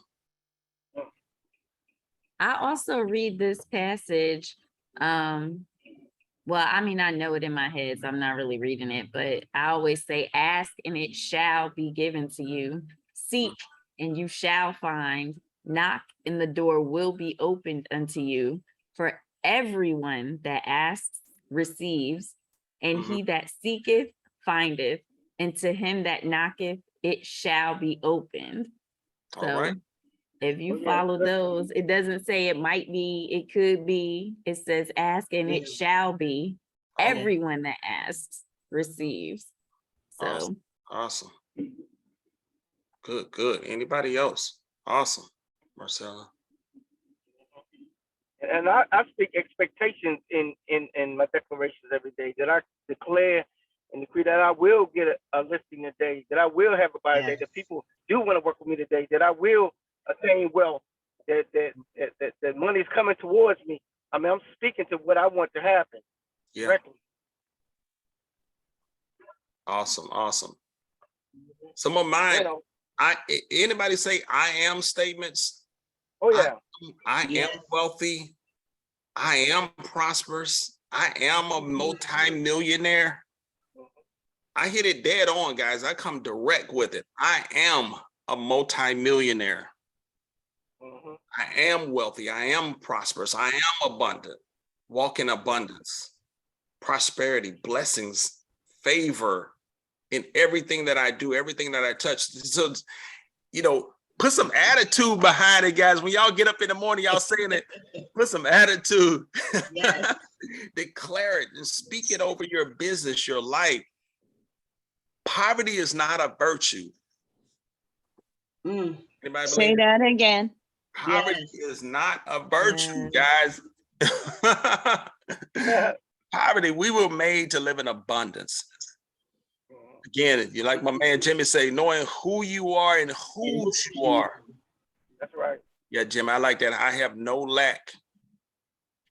I also read this passage. Well, I mean, I know it in my head, so I'm not really reading it, but I always say, ask and it shall be given to you. Seek and you shall find. Knock, and the door will be opened unto you. For everyone that asks receives, and he that seeketh findeth, and to him that knocketh it shall be opened. All So right. if you follow those, it doesn't say it might be, it could be. It says ask and it shall be. Everyone that asks receives. So Awesome. Good. Anybody else? Awesome. Marcella. And I speak expectations in my declarations every day, that I declare and decree that I will get a listing today, that I will have a buyer today, that people do want to work with me today, that I will attain wealth, that money is coming towards me. I mean, I'm speaking to what I want to happen. Yeah. Directly. Awesome. Some of mine, anybody say I am statements? Oh yeah. I am wealthy. I am prosperous. I am a multi-millionaire. I hit it dead on, guys. I come direct with it. I am a multi-millionaire. I am wealthy. I am prosperous. I am abundant. Walk in abundance, prosperity, blessings, favor in everything that I do, everything that I touch. So, put some attitude behind it, guys. When y'all get up in the morning, y'all saying it, put some attitude. Yes. Declare it and speak it over your business, your life. Poverty is not a virtue. Anybody Say that again. Poverty is not a virtue, guys. Poverty, we were made to live in abundance. Again, you like my man Jimmy say, knowing who you are and whose you are. That's right. Yeah, Jim, I like that. I have no lack.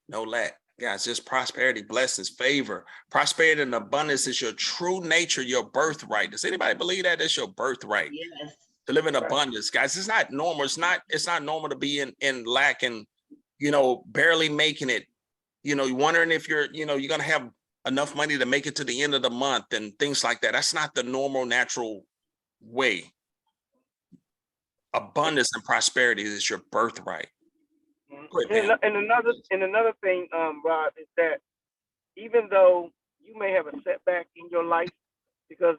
No lack. Guys, just prosperity, blessings, favor. Prosperity and abundance is your true nature, your birthright. Does anybody believe that? That's your birthright. Yes. To live in abundance, guys. It's not normal. It's not normal to be in lack and, barely making it. You're wondering if you're gonna have enough money to make it to the end of the month and things like that. That's not the normal, natural way. Abundance and prosperity is your birthright. And another thing, Rod, is that even though you may have a setback in your life, because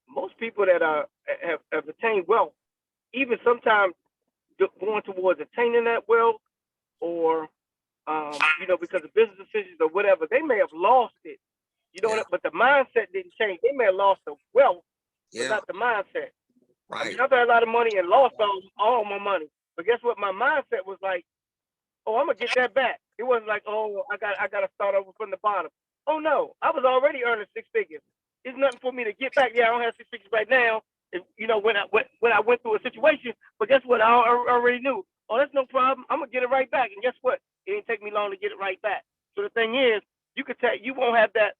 most people that have attained wealth, even sometimes going towards attaining that wealth, or because of business decisions or whatever, they may have lost it. But the mindset didn't change. They may have lost the wealth, but not the mindset. Right. I mean, I've had a lot of money and lost all my money. But guess what? My mindset was like, oh, I'm gonna get that back. It wasn't like, oh, I gotta start over from the bottom. Oh no, I was already earning 6 figures. There's nothing for me to get back. Yeah, I don't have 6 figures right now. When I went through a situation, but guess what? I already knew. Oh, that's no problem. I'm gonna get it right back. And guess what? It didn't take me long to get it right back. So the thing is, you could tell you won't have that.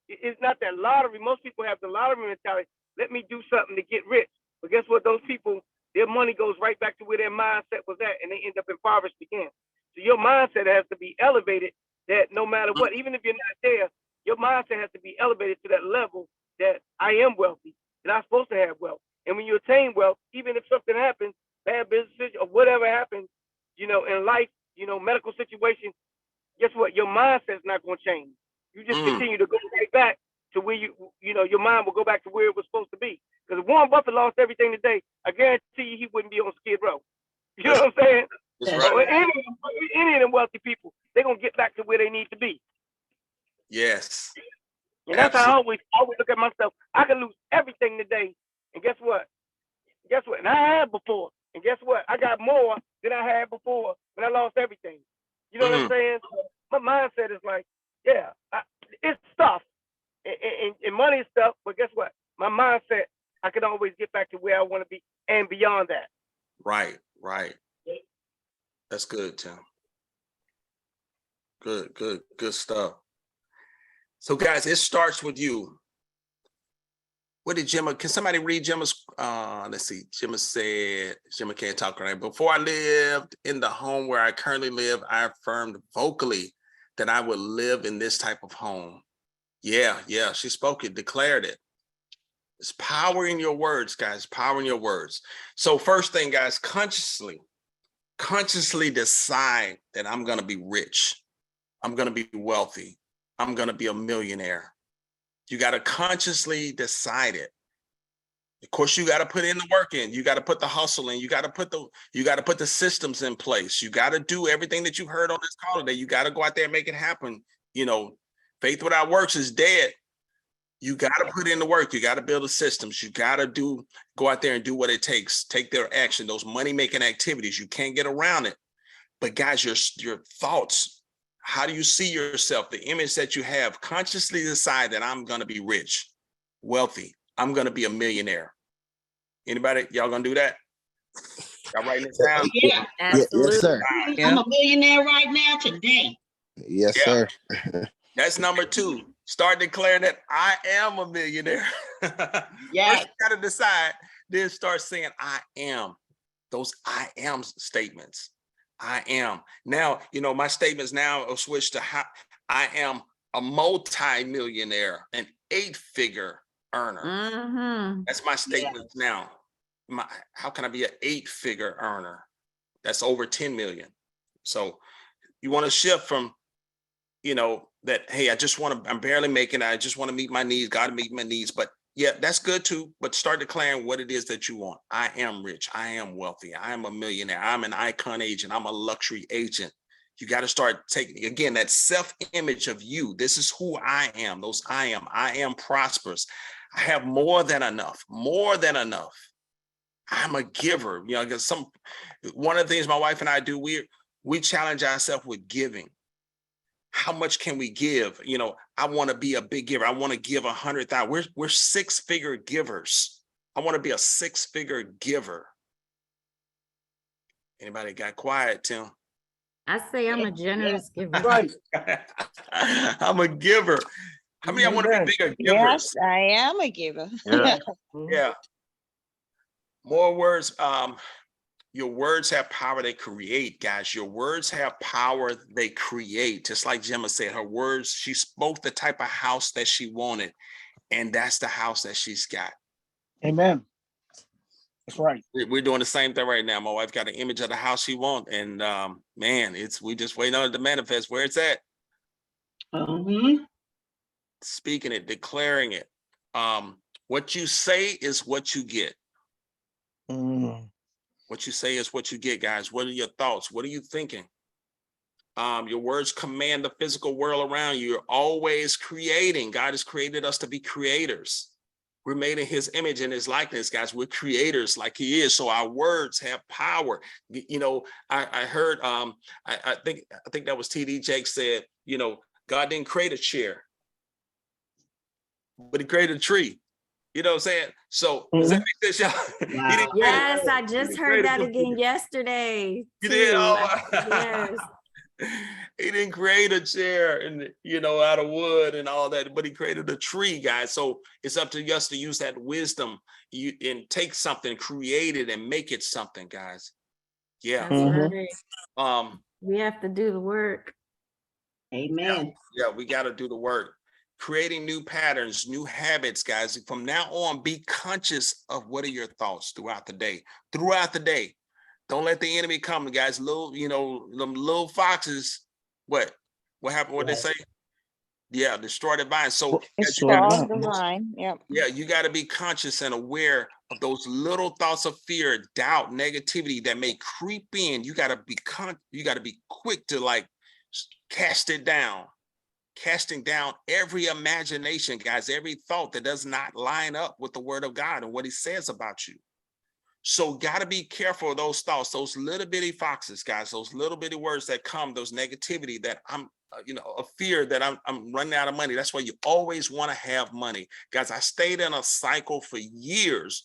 It's not that lottery. Most people have the lottery mentality. Let me do something to get rich. But guess what? Those people, their money goes right back to where their mindset was at, and they end up impoverished again. So your mindset has to be elevated, that no matter what, even if you're not there, your mindset has to be elevated to that level that I am wealthy, that I'm supposed to have wealth. And when you attain wealth, even if something happens, bad business or whatever happens, in life, medical situation, guess what? Your mindset's not going to change. You just continue to go right back to where your mind will go back to where it was supposed to be. Because if Warren Buffett lost everything today, I guarantee you he wouldn't be on Skid Row. You know what I'm saying? So any of them wealthy people, they're going to get back to where they need to be. Yes. And that's how I always look at myself. I can lose everything today. And guess what? And I had before. And guess what? I got more than I had before when I lost everything. You know what I'm saying? So my mindset is like, it's stuff. And money is stuff. But guess what? My mindset, I can always get back to where I want to be and beyond that. Right. That's good, Tim. Good stuff. So guys, it starts with you. What did Gemma, can somebody read Gemma's, let's see, Gemma said, Gemma can't talk right. Before I lived in the home where I currently live, I affirmed vocally that I would live in this type of home. Yeah, she spoke it, declared it. It's power in your words, guys, power in your words. So first thing, guys, consciously decide that I'm going to be rich. I'm going to be wealthy. I'm going to be a millionaire. You got to consciously decide it. Of course, you got to put in the work in. You got to put the hustle in. You got to put the systems in place. You got to do everything that you heard on this call today. You got to go out there and make it happen. You know, faith without works is dead. You got to put in the work. You got to build the systems. You got to go out there and do what it takes. Take their action, those money-making activities. You can't get around it. But guys, your thoughts, how do you see yourself? The image that you have, consciously decide that I'm going to be rich, wealthy. I'm going to be a millionaire. Anybody, y'all going to do that? Y'all writing this down? Yeah, Absolutely. Yes, sir. I'm a millionaire right now today. Yes, Yeah. sir. That's number 2. Start declaring that I am a millionaire. Yeah. First, you got to decide, then start saying I am. Those I am statements. I am. Now, you know, my statements now will switch to how I am a multi-millionaire, an 8-figure earner. Mm-hmm. That's my statement now. How can I be an 8-figure earner? That's over 10 million. So you want to shift from, you know, that, hey, I'm barely making it. I just want to meet my needs. Got to meet my needs. But yeah, that's good too. But start declaring what it is that you want. I am rich. I am wealthy. I am a millionaire. I'm an icon agent. I'm a luxury agent. You got to start taking, again, that self-image of you. This is who I am. Those I am. I am prosperous. I have more than enough. More than enough. I'm a giver. You know, because one of the things my wife and I do, we challenge ourselves with giving. How much can we give? You know, I want to be a big giver. I want to give 100,000. We're 6-figure givers. I want to be a 6-figure giver. Anybody got quiet, Tim? I say I'm a generous giver. Right. I'm a giver. How many of y'all want to be bigger givers? Yes, I am a giver. Yeah. Yeah. More words. Your words have power, they create, guys. Your words have power, they create. Just like Gemma said, her words, she spoke the type of house that she wanted, and that's the house that she's got. Amen. That's right. We're doing the same thing right now. My wife got an image of the house she wants, and man, we just waiting on it to manifest where it's at. Speaking it, declaring it. What you say is what you get. What you say is what you get, guys. What are your thoughts? What are you thinking? Your words command the physical world around you. You're always creating. God has created us to be creators. We're made in his image and his likeness, guys. We're creators like he is. So our words have power. You know, I heard, I think that was TD Jake said, you know, God didn't create a chair, but he created a tree. You know what I'm saying? So does that make sense, y'all? Wow. Yes, I just heard that again yesterday. You did? Oh, Yes. He didn't create a chair and, you know, out of wood and all that, but he created a tree, guys. So it's up to us to use that wisdom and take something, create it and make it something, guys. Yeah. That's right. We have to do the work. Amen. Yeah, we got to do the work. Creating new patterns, new habits, guys. From now on, be conscious of what are your thoughts throughout the day. Throughout the day. Don't let the enemy come, guys. Them little foxes. What happened? What they say? Yeah, destroy the vine. So Destroy the vine. Yep. yeah, you got to be conscious and aware of those little thoughts of fear, doubt, negativity that may creep in. You got to be quick to like cast it down. Casting down every imagination, guys, every thought that does not line up with the word of God and what he says about you. So got to be careful of those thoughts, those little bitty foxes, guys, those little bitty words that come, those negativity that a fear that I'm running out of money. That's why you always want to have money. Guys, I stayed in a cycle for years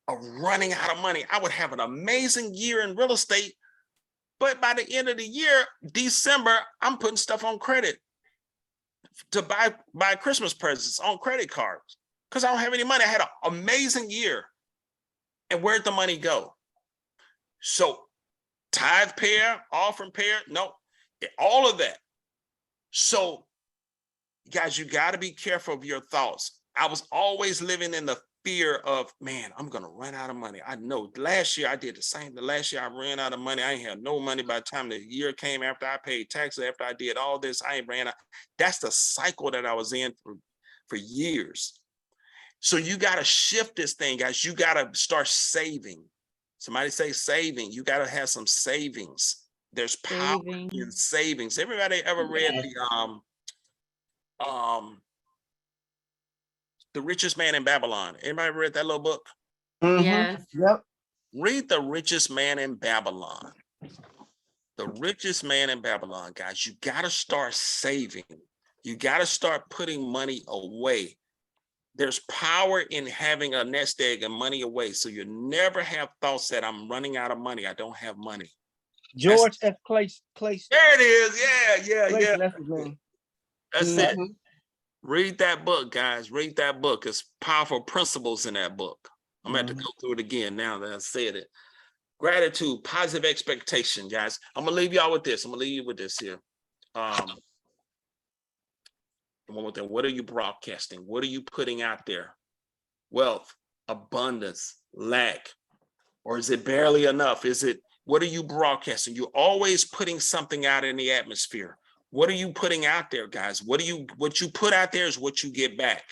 of running out of money. I would have an amazing year in real estate, but by the end of the year, December, I'm putting stuff on credit to buy Christmas presents on credit cards because I don't have any money. I had an amazing year. And where'd the money go? So tithe payer, offering payer, no, all of that. So guys, you got to be careful of your thoughts. I was always living in the fear of, man, I'm gonna run out of money. I know last year I did the same. The last year I ran out of money. I ain't had no money by the time the year came, after I paid taxes, after I did all this, I ain't ran out. That's the cycle that I was in for years. So you got to shift this thing, guys. You got to start saving. Somebody say saving. You got to have some savings. There's power in savings. Everybody ever read The Richest Man in Babylon? Anybody read that little book? Yes. Yep. Read The Richest Man in Babylon. The Richest Man in Babylon, guys. You got to start saving. You got to start putting money away. There's power in having a nest egg and money away. So you never have thoughts that I'm running out of money. I don't have money. George F. Clay. There it is. Yeah. That's his name. That's it. Read that book, guys. Read that book. It's powerful principles in that book. I'm going to have to go through it again now that I said it. Gratitude, positive expectation, guys. I'm going to leave y'all with this. I'm going to leave you with this here. One more thing. What are you broadcasting? What are you putting out there? Wealth, abundance, lack, or is it barely enough? What are you broadcasting? You're always putting something out in the atmosphere. What are you putting out there, guys? What you put out there is what you get back.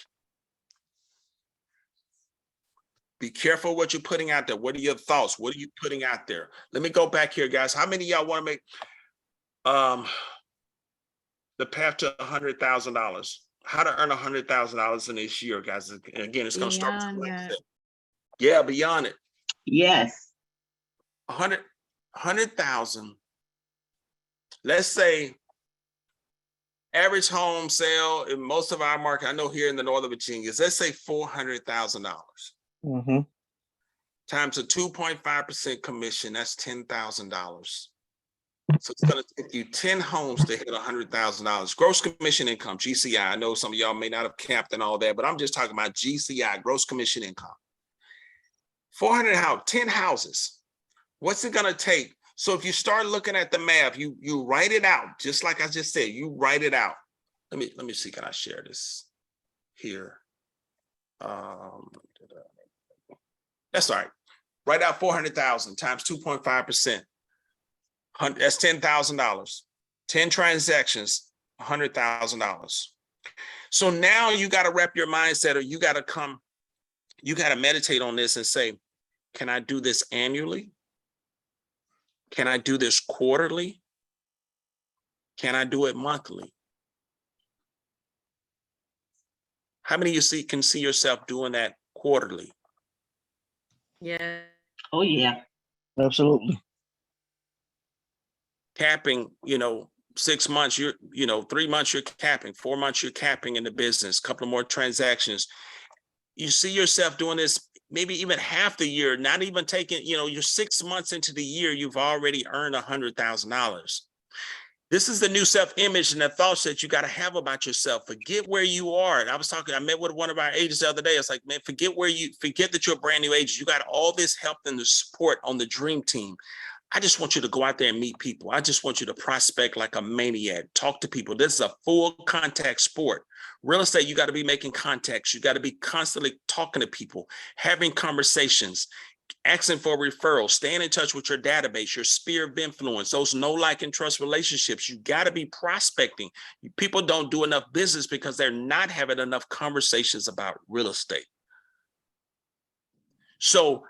Be careful what you're putting out there. What are your thoughts? What are you putting out there? Let me go back here, guys. How many of y'all want to make the path to $100,000? How to earn $100,000 in this year, guys? Again, it's going to start with beyond it. Yes. 100,000. Let's say average home sale in most of our market, I know here in the Northern Virginia, let's say $400,000. Times a 2.5% commission, that's $10,000. So it's going to take you 10 homes to hit $100,000. Gross commission income, GCI. I know some of y'all may not have capped and all that, but I'm just talking about GCI, gross commission income. 10 houses. What's it going to take? So if you start looking at the math, you write it out, just like I just said, you write it out. Let me see, can I share this here? That's all right. Write out 400,000 times 2.5%. That's $10,000. 10 transactions, $100,000. So now you got to wrap your mindset, or you got to meditate on this and say, can I do this annually? Can I do this quarterly? Can I do it monthly? How many of you can see yourself doing that quarterly? Yeah. Oh, yeah. Absolutely. Capping, 6 months, 3 months you're capping, 4 months you're capping in the business, a couple of more transactions. You see yourself doing this maybe even half the year, not even taking, you're 6 months into the year, you've already earned $100,000. This is the new self-image and the thoughts that you got to have about yourself. Forget where you are. And I met with one of our agents the other day. It's like, man, forget that you're a brand new agent. You got all this help and the support on the dream team. I just want you to go out there and meet people. I just want you to prospect like a maniac. Talk to people. This is a full contact sport. Real estate, you got to be making contacts. You got to be constantly talking to people, having conversations, asking for referrals, staying in touch with your database, your sphere of influence, those know, like, and trust relationships. You got to be prospecting. People don't do enough business because they're not having enough conversations about real estate. So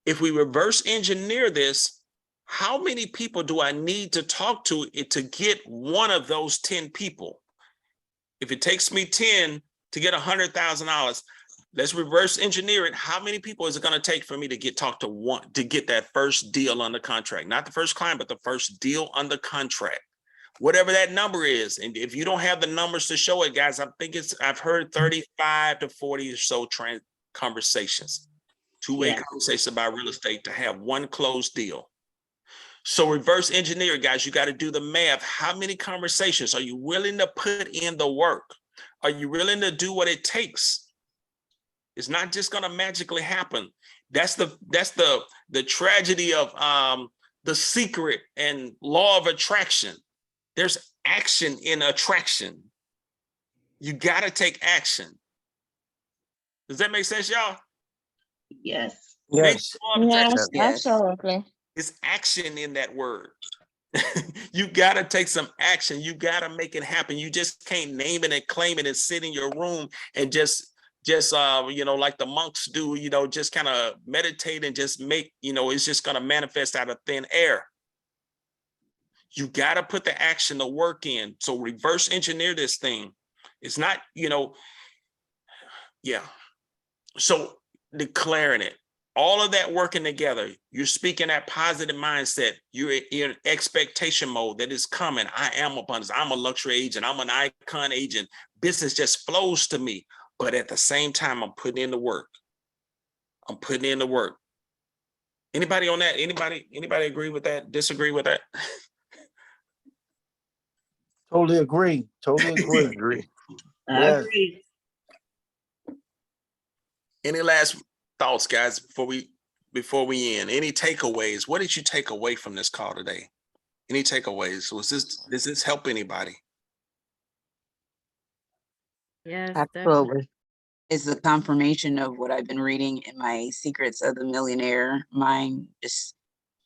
if we reverse engineer this, how many people do I need to talk to get one of those 10 people? If it takes me 10 to get $100,000, let's reverse engineer it. How many people is it going to take for me to get that first deal under contract? Not the first client, but the first deal under contract. Whatever that number is. And if you don't have the numbers to show it, guys, I've heard 35 to 40 or so conversations, two-way conversations about real estate to have one closed deal. So reverse engineer, guys, you got to do the math. How many conversations are you willing to put in the work? Are you willing to do what it takes? It's not just going to magically happen. That's the tragedy of The Secret and law of attraction. There's action in attraction. You got to take action. Does that make sense, y'all? Yes. Yes. Yes, Yes. absolutely. It's action in that word. You gotta take some action. You gotta make it happen. You just can't name it and claim it and sit in your room and just like the monks do, just kind of meditate and just make, it's just gonna manifest out of thin air. You gotta put the action, the work in. So reverse engineer this thing. It's not, yeah. So declaring it. All of that working together, you're speaking that positive mindset. You're in expectation mode that is coming. I am abundance. I'm a luxury agent. I'm an icon agent. Business just flows to me. But at the same time, I'm putting in the work. I'm putting in the work. Anybody on that? Anybody agree with that? Disagree with that? Totally agree. Totally agree. Agree. I Yes. agree. Any last thoughts, guys, before we end? Any takeaways? What did you take away from this call today? Any takeaways? Does this help anybody? Yes, Absolutely. It's a confirmation of what I've been reading in my Secrets of the Millionaire mind, just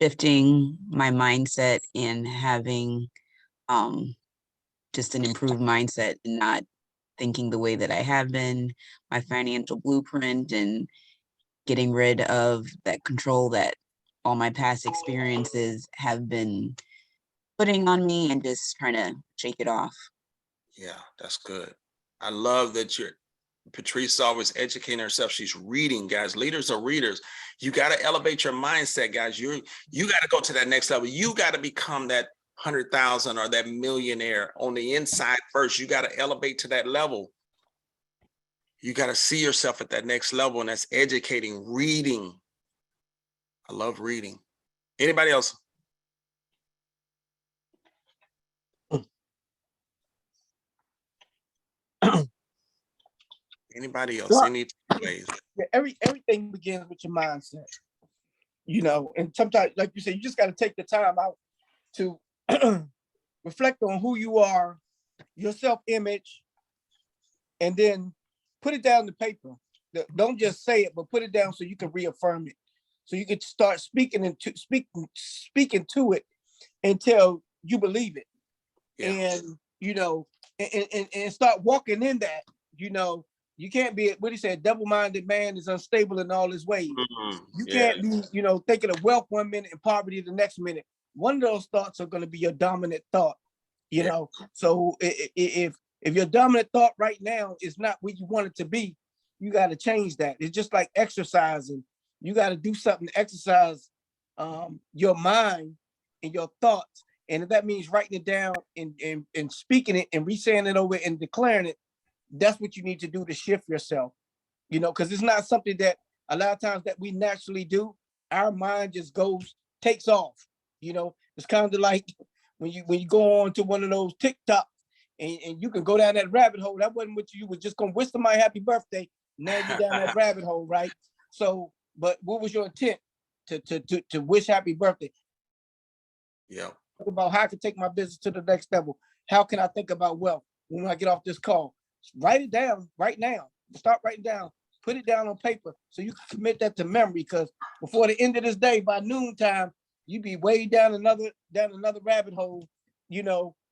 shifting my mindset and having just an improved mindset and not thinking the way that I have been, my financial blueprint, and getting rid of that control that all my past experiences have been putting on me and just trying to shake it off. Yeah, that's good. I love that Patrice is always educating herself. She's reading, guys. Leaders are readers. You got to elevate your mindset, guys. You got to go to that next level. You got to become that 100,000 or that millionaire on the inside first. You got to elevate to that level. You got to see yourself at that next level, and that's educating, reading. I love reading. Anybody else? Anybody else? Well, Any ways? yeah, everything begins with your mindset, and sometimes, like you said, you just got to take the time out to reflect on who you are, your self-image, and then put it down to paper. Don't just say it, but put it down so you can reaffirm it. So you can start speaking to it until you believe it. Yeah. And start walking in that. You can't be, what he said, double-minded man is unstable in all his ways. You can't be, thinking of wealth one minute and poverty the next minute. One of those thoughts are going to be your dominant thought. So if your dominant thought right now is not where you want it to be, you got to change that. It's just like exercising. You got to do something to exercise your mind and your thoughts. And if that means writing it down and speaking it and re-saying it over and declaring it, that's what you need to do to shift yourself, because it's not something that a lot of times that we naturally do. Our mind just takes off. It's kind of like when you go on to one of those TikToks and you can go down that rabbit hole. That wasn't what you was just gonna wish somebody happy birthday. Now you're down that rabbit hole, right? So, but what was your intent to wish happy birthday? Yeah. About how I can take my business to the next level. How can I think about wealth when I get off this call? Write it down right now. Start writing down. Put it down on paper so you can commit that to memory. Because before the end of this day, by noontime, you be way down another rabbit hole,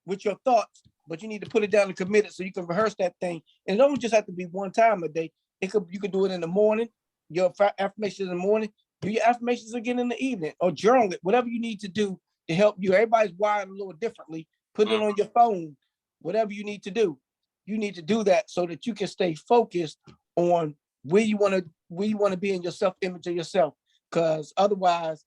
with your thoughts. But you need to put it down and commit it so you can rehearse that thing. And it don't just have to be one time a day. You could do it in the morning. Your affirmations in the morning. Do your affirmations again in the evening, or journal it. Whatever you need to do to help you. Everybody's wired a little differently. Put it on your phone. Whatever you need to do. You need to do that so that you can stay focused on where you want to be in your self-image of yourself. Because otherwise,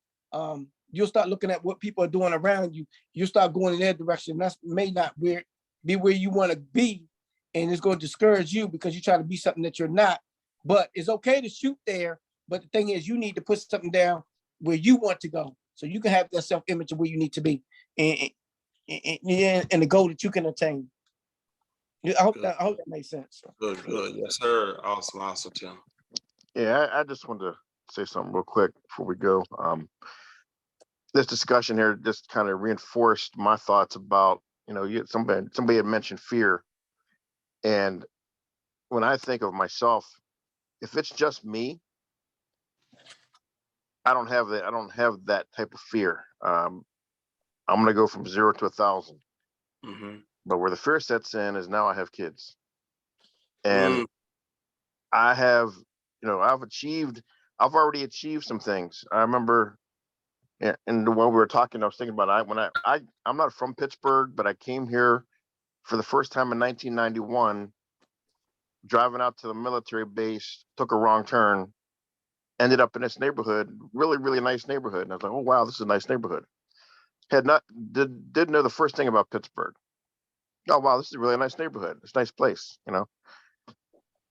you'll start looking at what people are doing around you. You start going in their direction. That may not be where you want to be, and it's going to discourage you because you're trying to be something that you're not. But it's okay to shoot there. But the thing is, you need to put something down where you want to go, so you can have that self-image of where you need to be, and the goal that you can attain. I hope that makes sense. Good. Yes, sir. Awesome, Tim. Yeah, I just wanted to say something real quick before we go. This discussion here just kind of reinforced my thoughts about, somebody had mentioned fear. And when I think of myself, if it's just me, I don't have that type of fear. I'm gonna go from 0 to 1,000. But where the fear sets in is now I have kids, and I have, I've already achieved some things. I remember, and when we were talking, I was thinking about I'm not from Pittsburgh, but I came here for the first time in 1991, driving out to the military base, took a wrong turn, ended up in this neighborhood, really, really nice neighborhood. And I was like, oh, wow, this is a nice neighborhood. Didn't know the first thing about Pittsburgh. Oh, wow, this is a really nice neighborhood. It's a nice place, And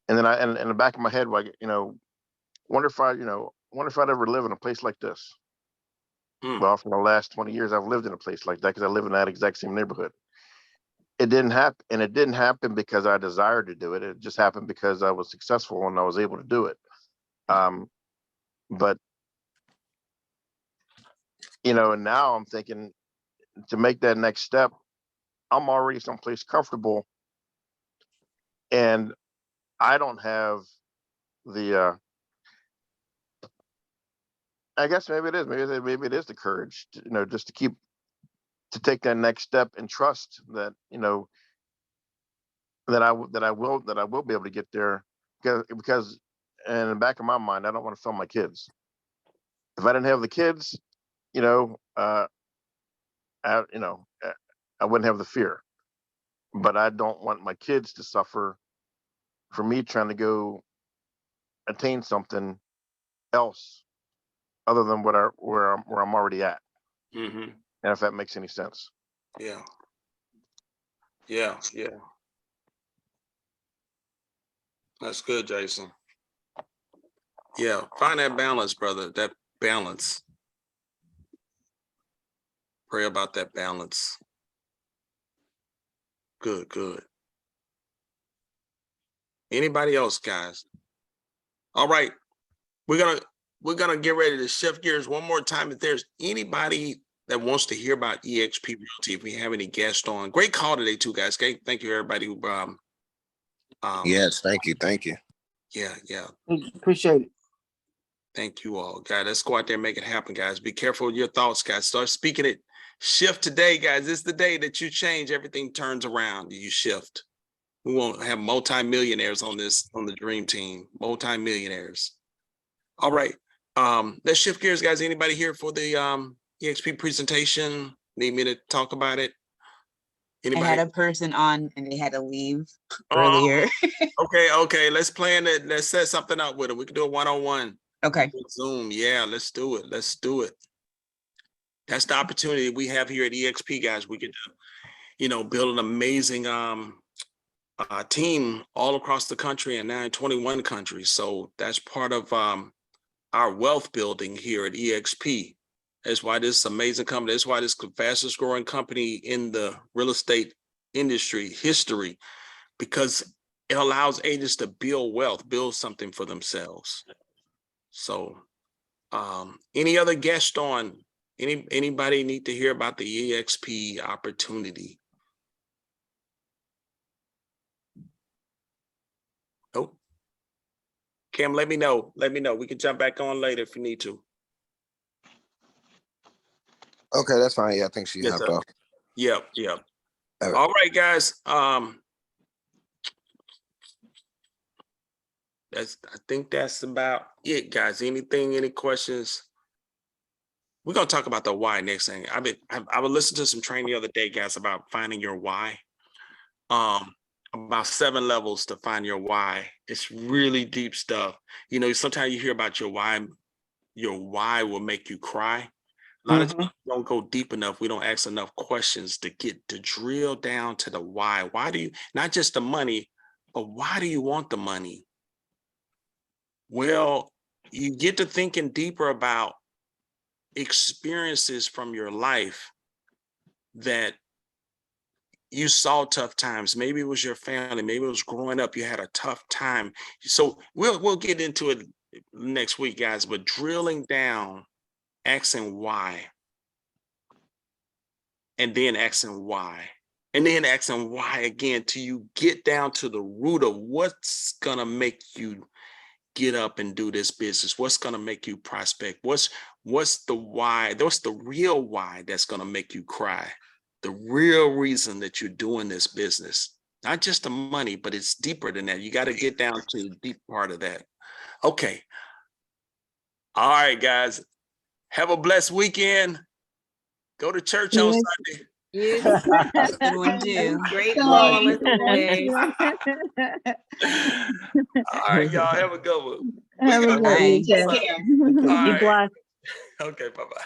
then and in the back of my head, like, wonder if I'd ever live in a place like this. Well, for the last 20 years, I've lived in a place like that because I live in that exact same neighborhood. It didn't happen, and it didn't happen because I desired to do it. It just happened because I was successful and I was able to do it. But and now I'm thinking to make that next step, I'm already someplace comfortable, and I don't have the. I guess maybe it is. Maybe it is the courage, just to take that next step and trust that that I will be able to get there, because in the back of my mind, I don't want to fail my kids. If I didn't have the kids, I wouldn't have the fear. But I don't want my kids to suffer for me trying to go attain something else other than where I'm already at. And if that makes any sense. Yeah. That's good, Jason. Yeah, find that balance, brother. That balance. Pray about that balance. Good. Anybody else, guys? All right. We're gonna get ready to shift gears one more time. If there's anybody that wants to hear about Exp Realty, if we have any guests on, great call today too, guys. Okay, thank you everybody who Yes, thank you. Yeah. Appreciate it. Thank you all, guys. Let's go out there and make it happen, guys. Be careful with your thoughts, guys. Start speaking it. Shift today, guys. It's the day that you change. Everything turns around. You shift. We won't have multi-millionaires on the dream team. Multi-millionaires. All right. Let's shift gears, guys. Anybody here for the EXP presentation? Need me to talk about it? Anybody? I had a person on and they had to leave earlier. Okay. Let's plan it. Let's set something up with them. We can do a one-on-one. Okay. Zoom. Yeah, let's do it. That's the opportunity we have here at EXP, guys. We could, build an amazing team all across the country and now in 21 countries. So that's part of our wealth building here at EXP. That's why this amazing company, that's why this fastest growing company in the real estate industry history, because it allows agents to build wealth, build something for themselves. So any other guest on? Anybody need to hear about the EXP opportunity? Nope. Cam, let me know. We can jump back on later if you need to. Okay, that's fine. Yeah, I think she Yes, hopped sir. off. Yep. All right. All right, guys. I think that's about it, guys. Any questions? We're gonna talk about the why next thing. I was listening to some training the other day, guys, about finding your why. About 7 levels to find your why. It's really deep stuff. Sometimes you hear about your why will make you cry. A lot of times we don't go deep enough. We don't ask enough questions to drill down to the why. Why do you, not just the money, but why do you want the money? Well, you get to thinking deeper about experiences from your life that you saw tough times. Maybe it was your family, maybe it was growing up, you had a tough time. So we'll get into it next week, guys, but drilling down, asking why. And then asking why. And then asking why again till you get down to the root of what's gonna make you get up and do this business? What's going to make you prospect? What's the why? What's the real why that's going to make you cry? The real reason that you're doing this business, not just the money, but it's deeper than that. You got to get down to the deep part of that. Okay. All right, guys. Have a blessed weekend. Go to church on Sunday. Good one too. Great So- call as always. All right, y'all. Have a good one. Have a We good got- weekend. Take care. All Be right. blessed. Okay, bye-bye.